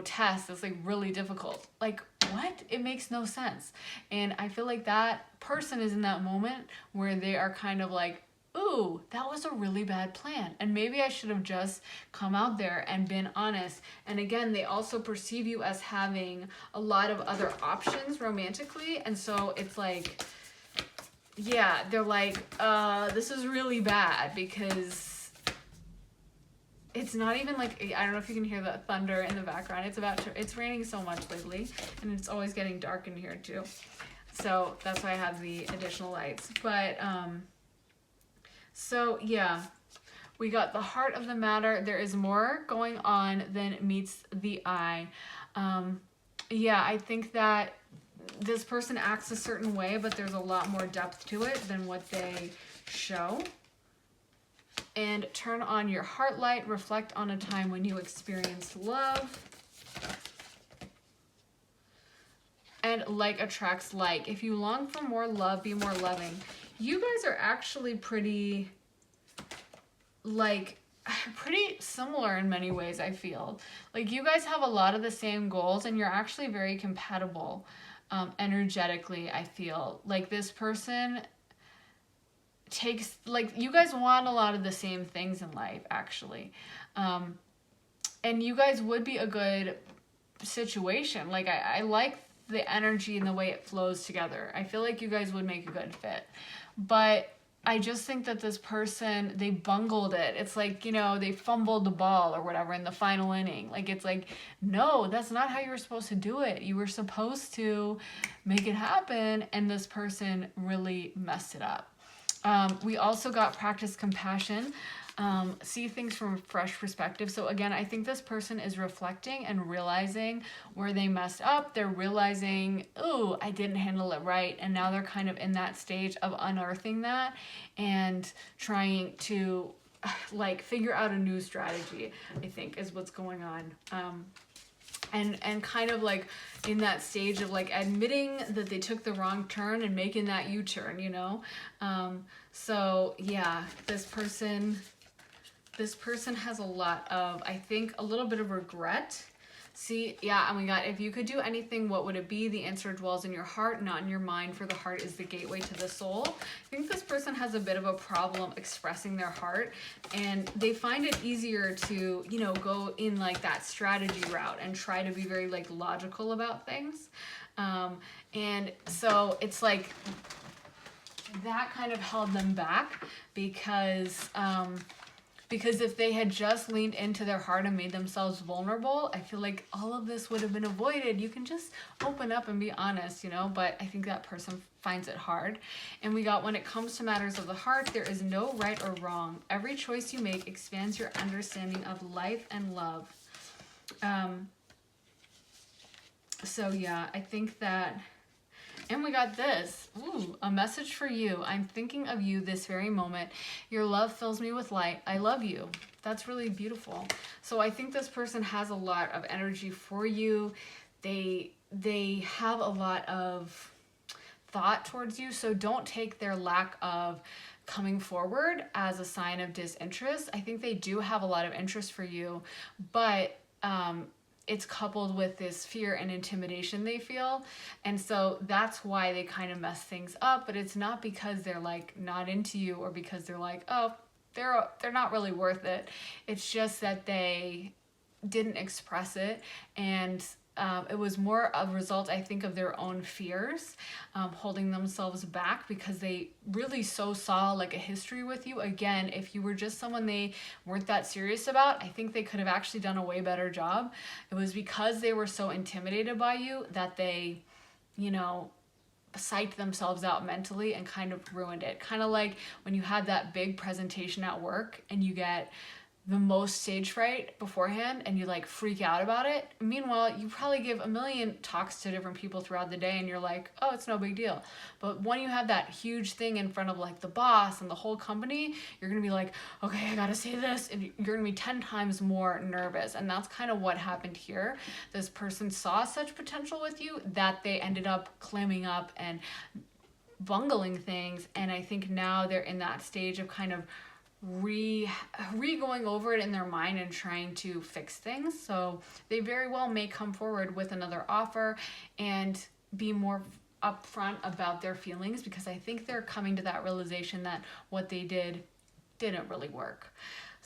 test that's like really difficult? Like, what? It makes no sense. And I feel like that person is in that moment where they are kind of like, ooh, that was a really bad plan. And maybe I should have just come out there and been honest. And again, they also perceive you as having a lot of other options romantically. And so it's like, they're like, this is really bad, because it's not even like, I don't know if you can hear the thunder in the background. It's raining so much lately, and it's always getting dark in here too. So that's why I have the additional lights. But, so we got the heart of the matter. There is more going on than meets the eye. I think that this person acts a certain way, but there's a lot more depth to it than what they show. And turn on your heart light. Reflect on a time when you experienced love. And like attracts like. If you long for more love, be more loving. You guys are actually pretty similar in many ways, I feel. Like, you guys have a lot of the same goals, and you're actually very compatible energetically, I feel. Like, this person takes, like, you guys want a lot of the same things in life, actually. And you guys would be a good situation. Like, I like the energy and the way it flows together. I feel like you guys would make a good fit. But I just think that this person, they bungled it. It's like, you know, they fumbled the ball or whatever in the final inning. Like, it's like, no, that's not how you were supposed to do it. You were supposed to make it happen, and this person really messed it up. We also got practice compassion. See things from a fresh perspective. So again, I think this person is reflecting and realizing where they messed up. They're realizing, oh, I didn't handle it right. And now they're kind of in that stage of unearthing that and trying to like figure out a new strategy, I think is what's going on. And kind of like in that stage of like admitting that they took the wrong turn and making that U-turn, you know? So yeah, this person has a lot of, I think, a little bit of regret. See, yeah, and we got, if you could do anything, what would it be? The answer dwells in your heart, not in your mind, for the heart is the gateway to the soul. I think this person has a bit of a problem expressing their heart, and they find it easier to, you know, go in like that strategy route and try to be very like logical about things. And so it's like that kind of held them back because if they had just leaned into their heart and made themselves vulnerable, I feel like all of this would have been avoided. You can just open up and be honest, you know, but I think that person finds it hard. And we got, when it comes to matters of the heart, there is no right or wrong. Every choice you make expands your understanding of life and love. So yeah, I think that... And we got this. Ooh, a message for you. I'm thinking of you this very moment. Your love fills me with light. I love you. That's really beautiful. So I think this person has a lot of energy for you. They have a lot of thought towards you. So don't take their lack of coming forward as a sign of disinterest. I think they do have a lot of interest for you, but it's coupled with this fear and intimidation they feel. And so that's why they kind of mess things up, but it's not because they're like not into you or because they're like, oh, they're not really worth it. It's just that they didn't express it, and it was more a result, I think, of their own fears, holding themselves back because they really so saw like a history with you. Again, if you were just someone they weren't that serious about, I think they could have actually done a way better job. It was because they were so intimidated by you that they, you know, psyched themselves out mentally and kind of ruined it. Kind of like when you had that big presentation at work and you get the most stage fright beforehand and you like freak out about it. Meanwhile, you probably give a million talks to different people throughout the day and you're like, oh, it's no big deal. But when you have that huge thing in front of like the boss and the whole company, you're gonna be like, okay, I gotta say this, and you're gonna be 10 times more nervous. And that's kind of what happened here. This person saw such potential with you that they ended up clamming up and bungling things. And I think now they're in that stage of kind of going over it in their mind and trying to fix things. So they very well may come forward with another offer and be more upfront about their feelings, because I think they're coming to that realization that what they did didn't really work.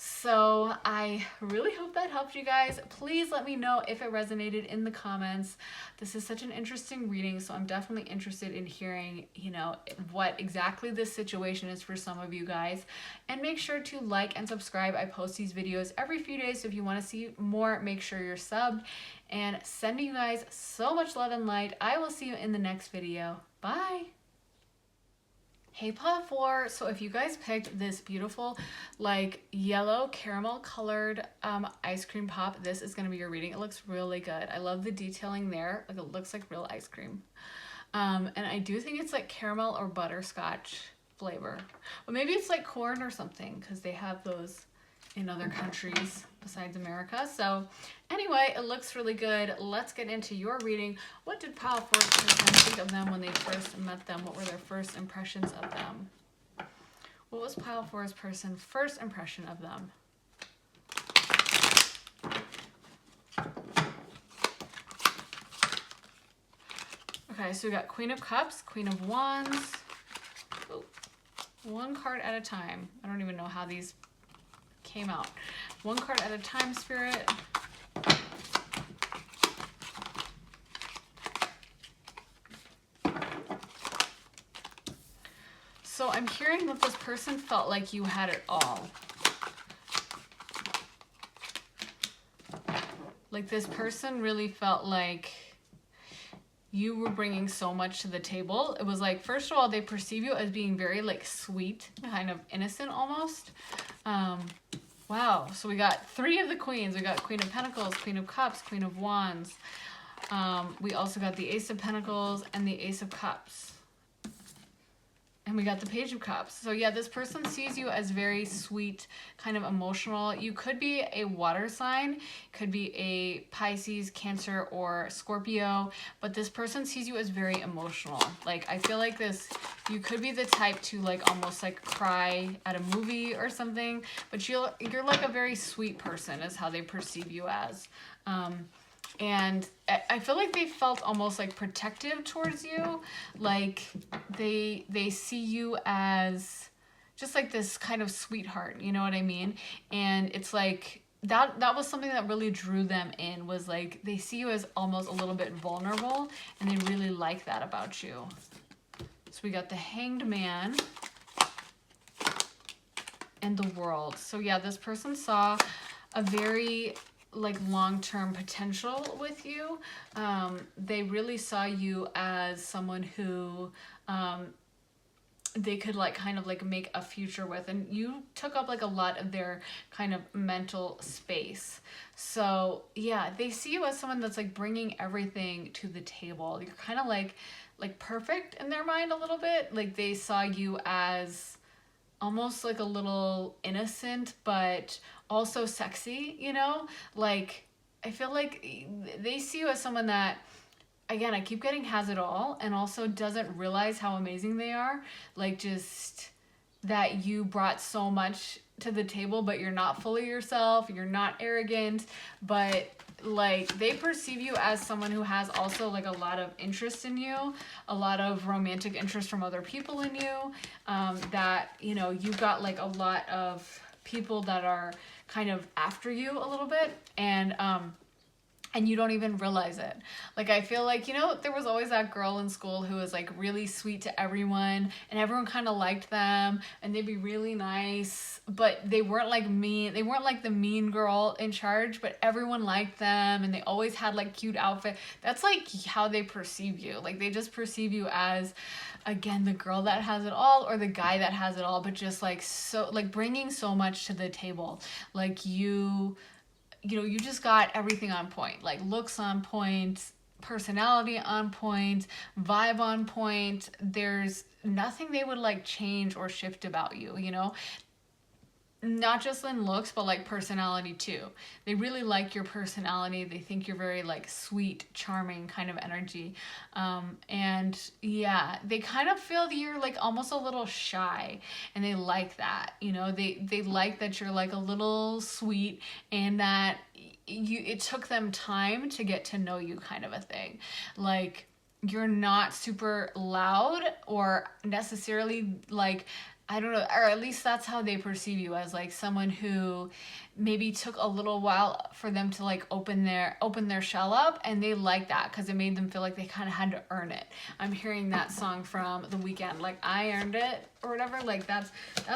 So I really hope that helped you guys. Please let me know if it resonated in the comments. This is such an interesting reading, so I'm definitely interested in hearing, you know, what exactly this situation is for some of you guys. And make sure to like and subscribe. I post these videos every few days, so if you want to see more, make sure you're subbed. And sending you guys so much love and light. I will see you in the next video. Bye! Hey Pile 4, so if you guys picked this beautiful like yellow caramel colored ice cream pop, this is going to be your reading. It looks really good. I love the detailing there. Like, it looks like real ice cream. And I do think it's like caramel or butterscotch flavor. But maybe it's like corn or something, because they have those in other countries besides America. So anyway, it looks really good. Let's get into your reading. What did Pile 4 think of them when they first met them? What were their first impressions of them? What was Pile 4's first impression of them? Okay, so we got Queen of Cups, Queen of Wands. Ooh, one card at a time. I don't even know how these came out. One card at a time, Spirit. So I'm hearing that this person felt like you had it all. Like this person really felt like you were bringing so much to the table. It was like, first of all, they perceive you as being very like sweet, kind of innocent almost. Wow, so we got 3 of the queens. We got Queen of Pentacles, Queen of Cups, Queen of Wands. We also got the Ace of Pentacles and the Ace of Cups. And we got the Page of Cups. So yeah, this person sees you as very sweet, kind of emotional. You could be a water sign, could be a Pisces, Cancer, or Scorpio, but this person sees you as very emotional. Like, I feel like you could be the type to like almost like cry at a movie or something, but you're like a very sweet person is how they perceive you as. And I feel like they felt almost like protective towards you. Like they see you as just like this kind of sweetheart, you know what I mean? And it's like that was something that really drew them in, was like they see you as almost a little bit vulnerable, and they really like that about you. So we got the Hanged Man and the World. So yeah, this person saw a very like long-term potential with you. They really saw you as someone who they could like kind of like make a future with, and you took up like a lot of their kind of mental space. So yeah, they see you as someone that's like bringing everything to the table. You're kind of like perfect in their mind a little bit. Like they saw you as almost like a little innocent, but also sexy, you know? Like, I feel like they see you as someone that, again, I keep getting has it all, and also doesn't realize how amazing they are. Like, just that you brought so much to the table, but you're not fully yourself, you're not arrogant, but like they perceive you as someone who has also like a lot of interest in you, a lot of romantic interest from other people in you, that, you know, you've got like a lot of people that are kind of after you a little bit, and you don't even realize it. Like, I feel like, you know, there was always that girl in school who was like really sweet to everyone, and everyone kind of liked them, and they'd be really nice, but they weren't like mean. They weren't like the mean girl in charge, but everyone liked them, and they always had like cute outfit. That's like how they perceive you. Like, they just perceive you as, again, the girl that has it all, or the guy that has it all, but just like so, like bringing so much to the table. Like you know, you just got everything on point, like looks on point, personality on point, vibe on point. There's nothing they would like change or shift about you, you know? Not just in looks, but like personality too. They really like your personality. They think you're very like sweet, charming kind of energy. And yeah, they kind of feel that you're like almost a little shy, and they like that, you know, they like that you're like a little sweet, and that it took them time to get to know you, kind of a thing. Like, you're not super loud or necessarily like, I don't know, or at least that's how they perceive you, as like someone who maybe took a little while for them to like open their shell up, and they like that because it made them feel like they kind of had to earn it. I'm hearing that song from The Weeknd, like I earned it or whatever. Like that's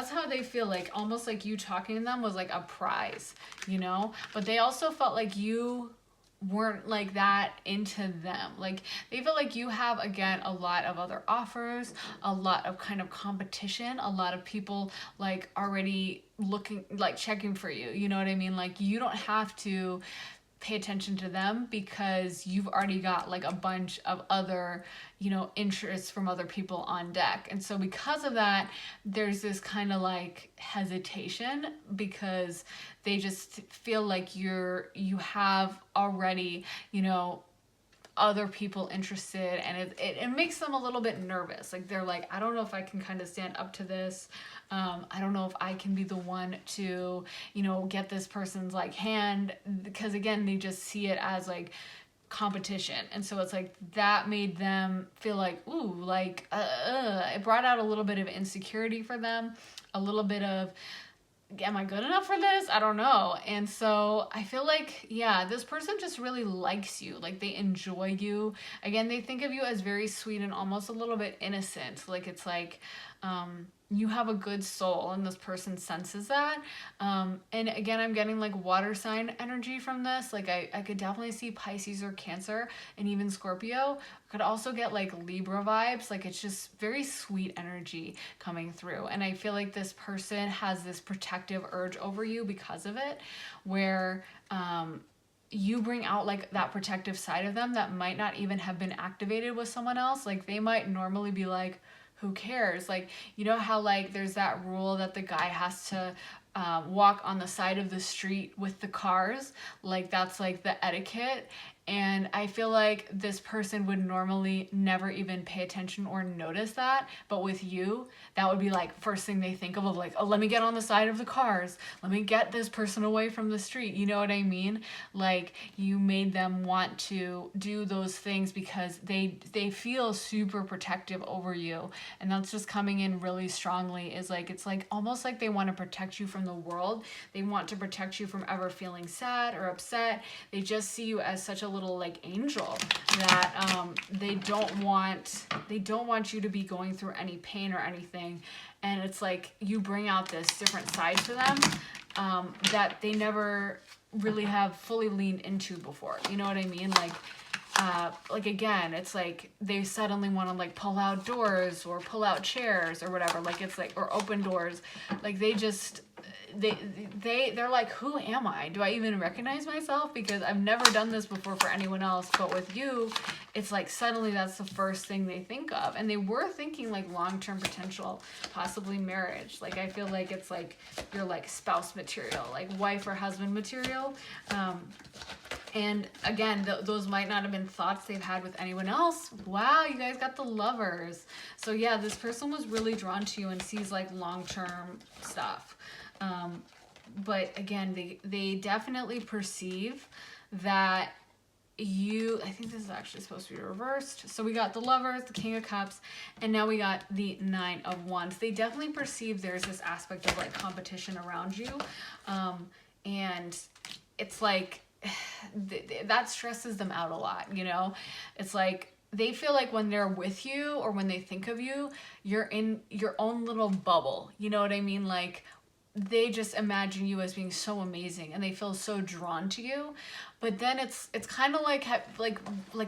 how they feel, like almost like you talking to them was like a prize, you know? But they also felt like you weren't like that into them. Like, they feel like you have, again, a lot of other offers, a lot of kind of competition, a lot of people like already looking, like checking for you, you know what I mean? Like, you don't have to pay attention to them because you've already got like a bunch of other, you know, interests from other people on deck. And so because of that, there's this kind of like hesitation, because they just feel like you have already, you know, other people interested, and it makes them a little bit nervous. Like, they're like, I don't know if I can kind of stand up to this. I don't know if I can be the one to, you know, get this person's like hand, because again, they just see it as like competition. And so it's like that made them feel like, ooh, like it brought out a little bit of insecurity for them, a little bit of, am I good enough for this? I don't know. And so I feel like, yeah, this person just really likes you. Like, they enjoy you. Again, they think of you as very sweet and almost a little bit innocent. Like, it's like, you have a good soul, and this person senses that. And again, I'm getting like water sign energy from this. Like I could definitely see Pisces or Cancer, and even Scorpio. Could also get like Libra vibes. Like it's just very sweet energy coming through. And I feel like this person has this protective urge over you because of it, where you bring out like that protective side of them that might not even have been activated with someone else. Like they might normally be like, who cares? Like, you know how like there's that rule that the guy has to walk on the side of the street with the cars? Like that's like the etiquette. And I feel like this person would normally never even pay attention or notice that. But with you, that would be like first thing they think of like, oh, let me get on the side of the cars. Let me get this person away from the street. You know what I mean? Like you made them want to do those things because they feel super protective over you. And that's just coming in really strongly, is like, it's like almost like they want to protect you from the world. They want to protect you from ever feeling sad or upset. They just see you as such a little like angel that they don't want you to be going through any pain or anything. And it's like you bring out this different side to them that they never really have fully leaned into before. You know what I mean? Like again, it's like they suddenly want to like pull out doors or pull out chairs or whatever. Like it's like, or open doors. Like they just they're like, who am I? Do I even recognize myself? Because I've never done this before for anyone else. But with you, it's like suddenly that's the first thing they think of. And they were thinking like long-term potential, possibly marriage. Like I feel like it's like you're like spouse material, like wife or husband material. And again, those might not have been thoughts they've had with anyone else. Wow, you guys got the Lovers. So yeah, this person was really drawn to you and sees like long-term stuff. But again, they definitely perceive that you, I think this is actually supposed to be reversed. So we got the Lovers, the King of Cups, and now we got the Nine of Wands. They definitely perceive there's this aspect of like competition around you. And it's like, that stresses them out a lot, you know? It's like, they feel like when they're with you or when they think of you, you're in your own little bubble. You know what I mean? Like, they just imagine you as being so amazing and they feel so drawn to you. But then it's kind of like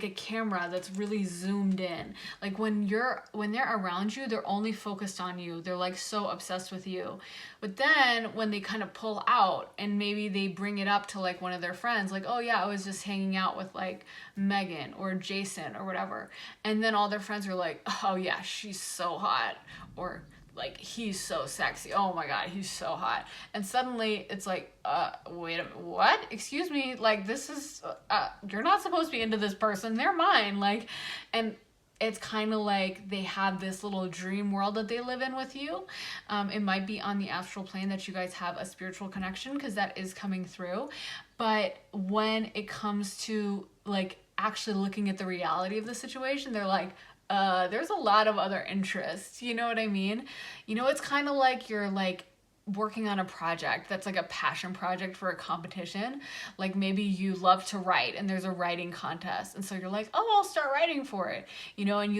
a camera that's really zoomed in. Like when they're around you, they're only focused on you. They're like so obsessed with you. But then when they kind of pull out and maybe they bring it up to like one of their friends, like, oh yeah, I was just hanging out with like Megan or Jason or whatever. And then all their friends are like, oh yeah, she's so hot. Or like, he's so sexy. Oh my God, he's so hot. And suddenly it's like, wait a minute, what? Excuse me, like this is, you're not supposed to be into this person. They're mine. Like, and it's kind of like they have this little dream world that they live in with you. It might be on the astral plane that you guys have a spiritual connection, because that is coming through. But when it comes to like actually looking at the reality of the situation, they're like, there's a lot of other interests. You know what I mean? You know, it's kind of like you're like working on a project that's like a passion project for a competition. Like maybe you love to write and there's a writing contest. And so you're like, oh, I'll start writing for it. You know, and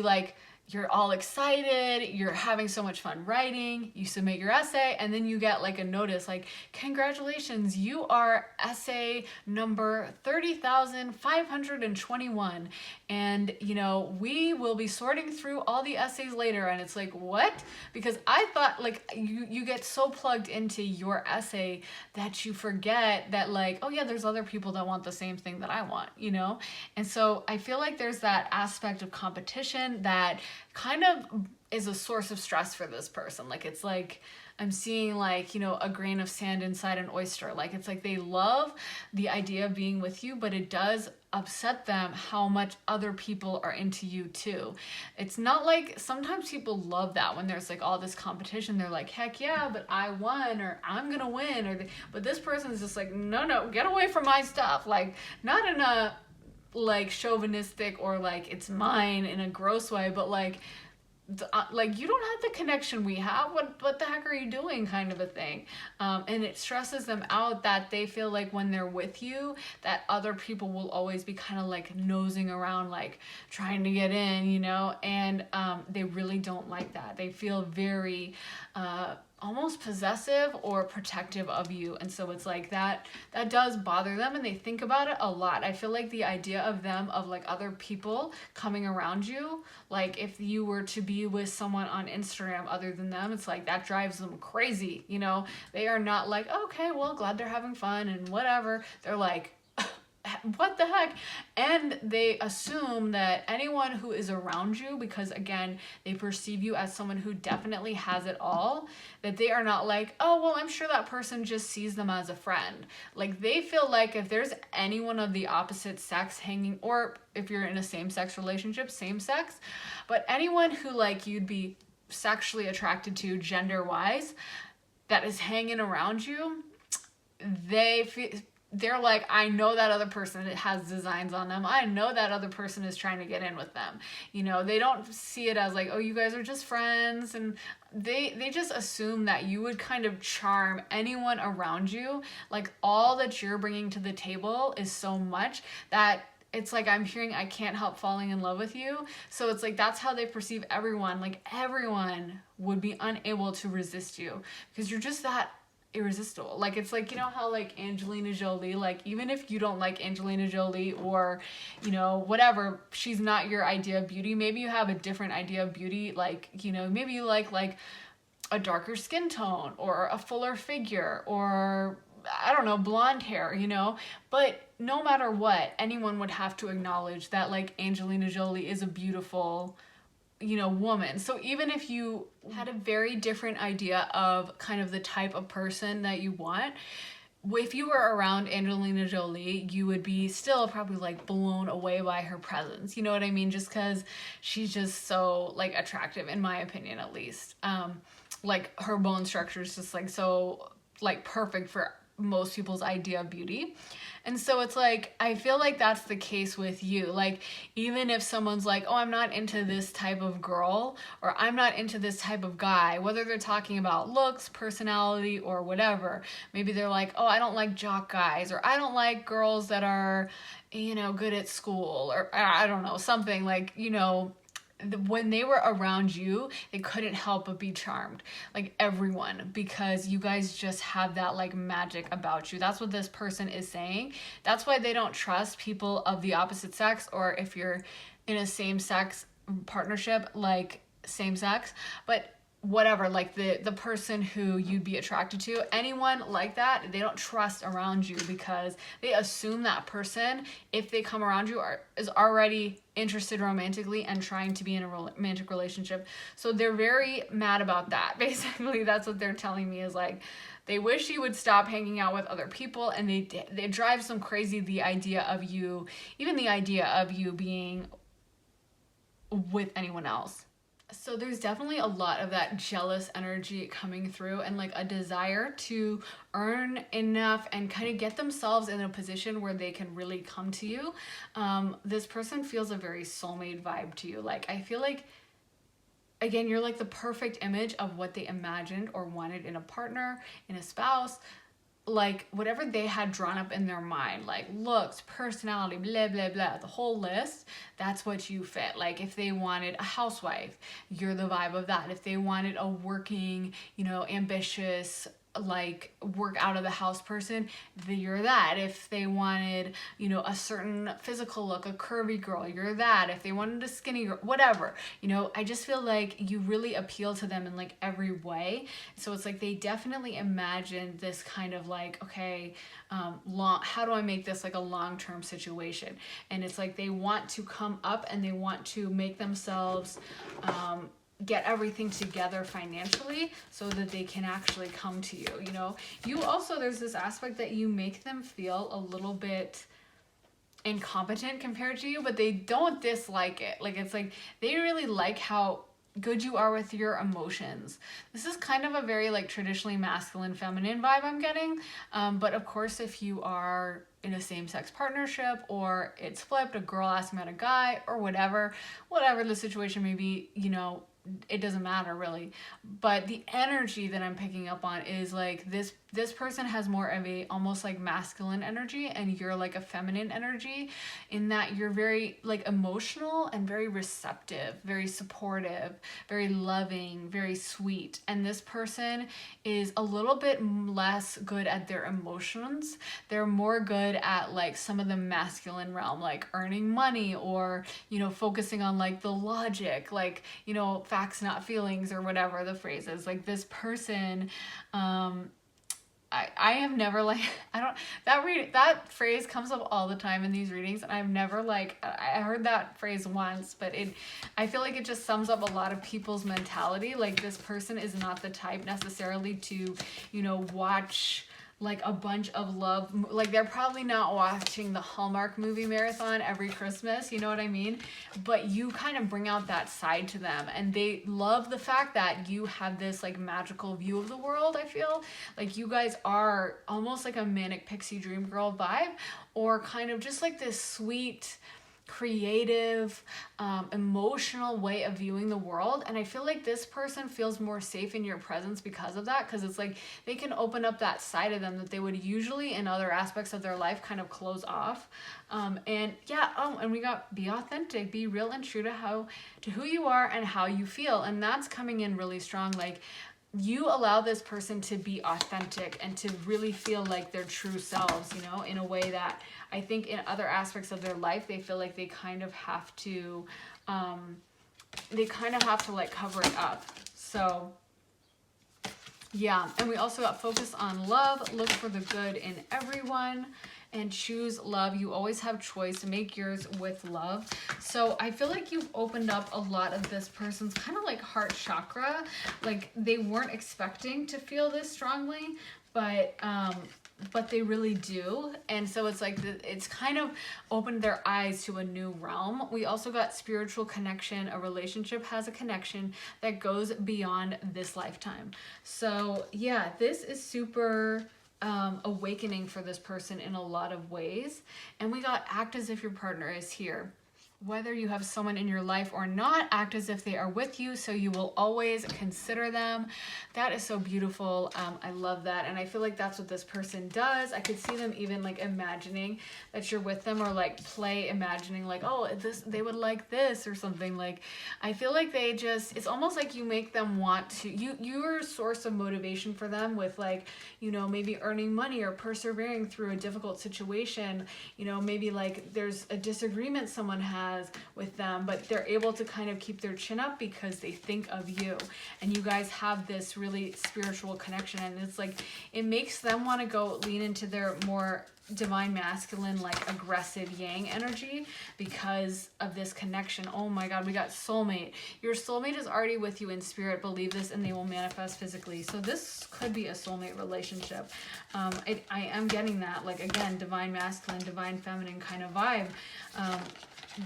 you're all excited, you're having so much fun writing, you submit your essay, and then you get like a notice like, congratulations, you are essay number 30,521. And, you know, we will be sorting through all the essays later. And it's like, what? Because I thought like you get so plugged into your essay that you forget that like, oh yeah, there's other people that want the same thing that I want, you know? And so I feel like there's that aspect of competition that kind of is a source of stress for this person. Like, it's like, I'm seeing like, you know, a grain of sand inside an oyster. Like, it's like they love the idea of being with you, but it does upset them how much other people are into you too. It's not like, sometimes people love that when there's like all this competition. They're like, heck yeah, but I won, or I'm gonna win, but this person's just like, no, get away from my stuff. Like, not in a like chauvinistic or like it's mine in a gross way, but like like, you don't have the connection we have. What the heck are you doing, kind of a thing. And it stresses them out that they feel like when they're with you, that other people will always be kind of like nosing around, like trying to get in, you know. And they really don't like that. They feel very almost possessive or protective of you. And so it's like that does bother them, and they think about it a lot. I feel like the idea of them, of like other people coming around you, like if you were to be with someone on Instagram other than them, it's like that drives them crazy, you know. They are not like, okay, well, glad they're having fun and whatever. They're like, what the heck? And they assume that anyone who is around you, because again, they perceive you as someone who definitely has it all, that they are not like, oh, well, I'm sure that person just sees them as a friend. Like, they feel like if there's anyone of the opposite sex hanging, or if you're in a same-sex relationship, same sex, but anyone who like you'd be sexually attracted to gender-wise that is hanging around you, they're like, I know that other person has designs on them. I know that other person is trying to get in with them. You know, they don't see it as like, oh, you guys are just friends. And they just assume that you would kind of charm anyone around you. Like, all that you're bringing to the table is so much that it's like, I'm hearing, I can't help falling in love with you. So it's like, that's how they perceive everyone. Like, everyone would be unable to resist you because you're just that irresistible. Like, it's like, you know how like Angelina Jolie, like, even if you don't like Angelina Jolie, or, you know, whatever, she's not your idea of beauty. Maybe you have a different idea of beauty. Like, you know, maybe you like a darker skin tone, or a fuller figure, or I don't know, blonde hair, you know. But no matter what, anyone would have to acknowledge that like Angelina Jolie is a beautiful, you know, woman. So even if you had a very different idea of kind of the type of person that you want, if you were around Angelina Jolie, you would be still probably like blown away by her presence. You know what I mean? Just because she's just so like attractive, in my opinion, at least. Like, her bone structure is just like so like perfect for most people's idea of beauty. And so it's like, I feel like that's the case with you. Like, even if someone's like, oh, I'm not into this type of girl, or I'm not into this type of guy, whether they're talking about looks, personality, or whatever, maybe they're like, oh, I don't like jock guys, or I don't like girls that are, you know, good at school, or I don't know, something like, you know, when they were around you, they couldn't help but be charmed, like everyone, because you guys just have that like magic about you. That's what this person is saying. That's why they don't trust people of the opposite sex, or if you're in a same-sex partnership, like same-sex, but whatever, like the person who you'd be attracted to, anyone like that, they don't trust around you, because they assume that person, if they come around you, is already interested romantically and trying to be in a romantic relationship. So they're very mad about that. Basically, that's what they're telling me, is like, they wish you would stop hanging out with other people, and they drive them crazy, the idea of you, even the idea of you being with anyone else. So there's definitely a lot of that jealous energy coming through, and like a desire to earn enough and kind of get themselves in a position where they can really come to you. This person feels a very soulmate vibe to you. Like, I feel like, again, you're like the perfect image of what they imagined or wanted in a partner, in a spouse. Like, whatever they had drawn up in their mind, like looks, personality, blah, blah, blah, the whole list, that's what you fit. Like, if they wanted a housewife, you're the vibe of that. If they wanted a working, you know, ambitious, like work out of the house person, you're that. If they wanted, you know, a certain physical look, a curvy girl, you're that. If they wanted a skinny girl, whatever, you know, I just feel like you really appeal to them in like every way. So it's like they definitely imagine this kind of like, okay, how do I make this like a long-term situation? And it's like they want to come up and they want to make themselves get everything together financially so that they can actually come to you. You know, you also, there's this aspect that you make them feel a little bit incompetent compared to you, but they don't dislike it. Like, it's like they really like how good you are with your emotions. This is kind of a very like traditionally masculine feminine vibe I'm getting, but of course, if you are in a same-sex partnership, or it's flipped, a girl asking about a guy, or whatever the situation may be, you know, it doesn't matter really. But the energy that I'm picking up on is like this person has more of a almost like masculine energy, and you're like a feminine energy, in that you're very like emotional and very receptive, very supportive, very loving, very sweet. And this person is a little bit less good at their emotions. They're more good at like some of the masculine realm, like earning money, or, you know, focusing on like the logic, like, you know, facts not feelings, or whatever the phrase is. Like this person, I have never like, I don't, that phrase comes up all the time in these readings, and I've never like, I heard that phrase once, but I feel like it just sums up a lot of people's mentality. Like this person is not the type necessarily to, you know, watch like a bunch of love, like they're probably not watching the Hallmark movie marathon every Christmas, you know what I mean? But you kind of bring out that side to them, and they love the fact that you have this like magical view of the world. I feel like you guys are almost like a manic pixie dream girl vibe, or kind of just like this sweet, creative, emotional way of viewing the world. And I feel like this person feels more safe in your presence because of that, because it's like they can open up that side of them that they would usually in other aspects of their life kind of close off. And yeah, and we got be authentic, be real and true to who you are and how you feel. And that's coming in really strong. Like you allow this person to be authentic and to really feel like their true selves, you know, in a way that I think in other aspects of their life, they feel like they kind of have to like cover it up. So yeah, and we also got focus on love, look for the good in everyone, and choose love. You always have choice, make yours with love. So I feel like you've opened up a lot of this person's kind of like heart chakra. Like they weren't expecting to feel this strongly, but they really do. And so it's like it's kind of opened their eyes to a new realm. We also got spiritual connection. A relationship has a connection that goes beyond this lifetime. So yeah, this is super awakening for this person in a lot of ways. And we got act as if your partner is here. Whether you have someone in your life or not, act as if they are with you, so you will always consider them. That is so beautiful. I love that. And I feel like that's what this person does. I could see them even like imagining that you're with them, or like play imagining like, oh, they would like this or something. Like I feel like it's almost like you make them want to, you're a source of motivation for them with like, you know, maybe earning money or persevering through a difficult situation. You know, maybe like there's a disagreement someone has with them, but they're able to kind of keep their chin up because they think of you, and you guys have this really spiritual connection. And it's like it makes them want to go lean into their more divine masculine, like aggressive yang energy because of this connection. Oh my god, we got soulmate. Your soulmate is already with you in spirit, believe this, and they will manifest physically. So this could be a soulmate relationship. I am getting that, like again, divine masculine, divine feminine kind of vibe.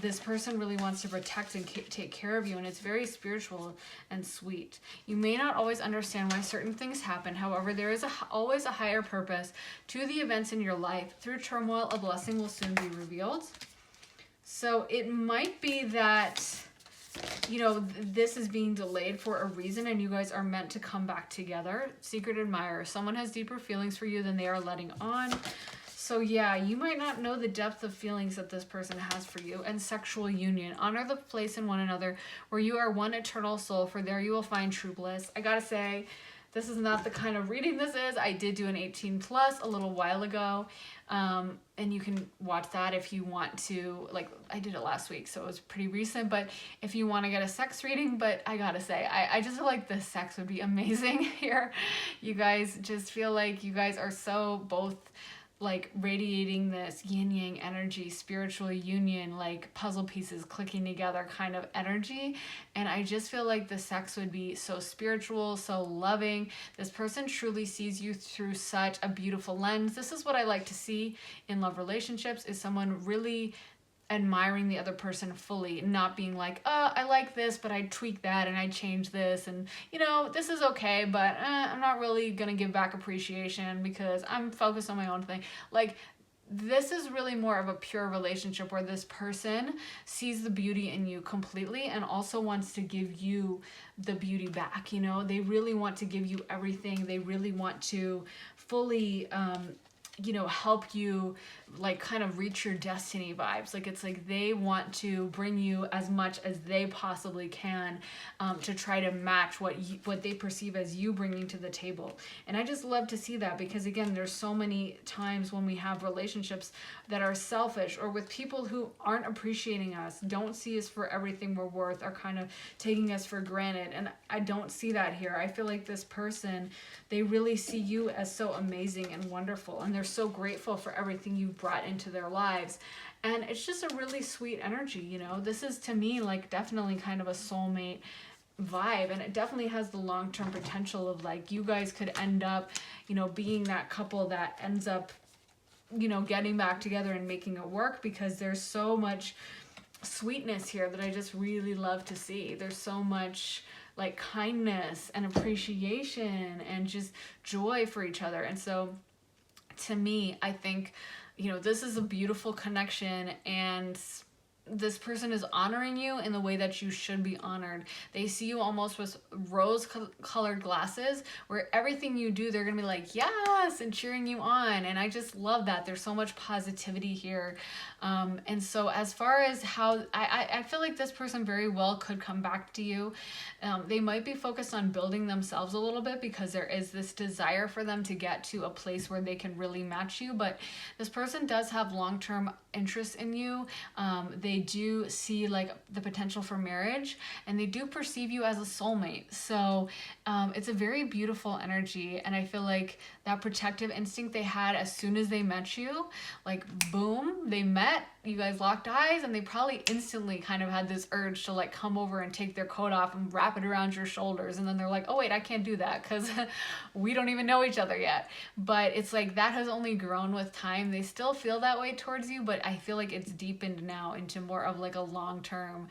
This person really wants to protect and take care of you, and it's very spiritual and sweet. You may not always understand why certain things happen. However, there is always a higher purpose to the events in your life. Through turmoil, a blessing will soon be revealed. So it might be that, you know, this is being delayed for a reason, and you guys are meant to come back together. Secret admirer. Someone has deeper feelings for you than they are letting on. So yeah, you might not know the depth of feelings that this person has for you. And sexual union. Honor the place in one another where you are one eternal soul, for there you will find true bliss. I gotta say, this is not the kind of reading this is. I did do an 18 plus a little while ago. And you can watch that if you want to. Like, I did it last week, so it was pretty recent. But if you want to get a sex reading, but I gotta say, I just feel like the sex would be amazing here. You guys just feel like you guys are so both like radiating this yin yang energy, spiritual union, like puzzle pieces clicking together kind of energy. And I just feel like the sex would be so spiritual, so loving. This person truly sees you through such a beautiful lens. This is what I like to see in love relationships, is someone really admiring the other person fully, not being like, oh, I like this, but I tweak that and I change this, and you know, this is okay, but I'm not really gonna give back appreciation because I'm focused on my own thing. Like, this is really more of a pure relationship where this person sees the beauty in you completely and also wants to give you the beauty back. You know, they really want to give you everything. They really want to fully, you know, help you like kind of reach your destiny vibes. Like it's like they want to bring you as much as they possibly can, to try to match what they perceive as you bringing to the table. And I just love to see that, because again, there's so many times when we have relationships that are selfish, or with people who aren't appreciating us, don't see us for everything we're worth, are kind of taking us for granted. And I don't see that here. I feel like this person, they really see you as so amazing and wonderful, and they're so grateful for everything you've brought into their lives. And it's just a really sweet energy, you know. This is, to me, like definitely kind of a soulmate vibe, and it definitely has the long-term potential of like you guys could end up, you know, being that couple that ends up, you know, getting back together and making it work, because there's so much sweetness here that I just really love to see. There's so much like kindness and appreciation and just joy for each other. And so to me, I think, you know, this is a beautiful connection, and this person is honoring you in the way that you should be honored. They see you almost with rose-colored glasses, where everything you do, they're gonna be like, yes, and cheering you on. And I just love that. There's so much positivity here. And so as far as how, I feel like this person very well could come back to you. They might be focused on building themselves a little bit, because there is this desire for them to get to a place where they can really match you. But this person does have long-term interest in you. They do see like the potential for marriage, and they do perceive you as a soulmate. So it's a very beautiful energy, and I feel like that protective instinct they had as soon as they met you, like boom, they met, you guys locked eyes, and they probably instantly kind of had this urge to like come over and take their coat off and wrap it around your shoulders. And then they're like, oh wait, I can't do that because we don't even know each other yet. But it's like that has only grown with time. They still feel that way towards you, but I feel like it's deepened now into more of like a long-term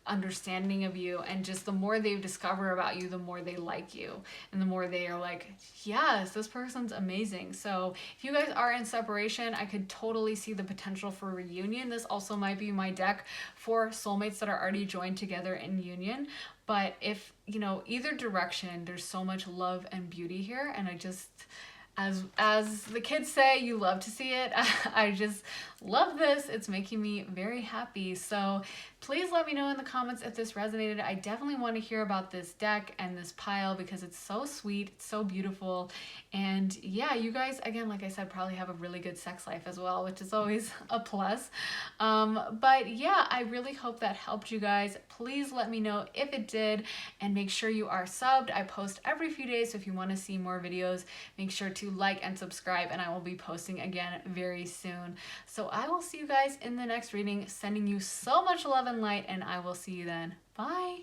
understanding of you. And just the more they discover about you, the more they like you, and the more they are like, yes, this person's amazing. So if you guys are in separation, I could totally see the potential for reunion. This also might be my deck for soulmates that are already joined together in union. But if, you know, either direction, there's so much love and beauty here. And I just, as the kids say, you love to see it. I just love this. It's making me very happy. So please let me know in the comments if this resonated. I definitely want to hear about this deck and this pile, because it's so sweet, it's so beautiful. And yeah, you guys, again, like I said, probably have a really good sex life as well, which is always a plus. But yeah, I really hope that helped you guys. Please let me know if it did, and make sure you are subbed. I post every few days, so if you want to see more videos, make sure to like and subscribe, and I will be posting again very soon. So I will see you guys in the next reading, sending you so much love and light, and I will see you then. Bye.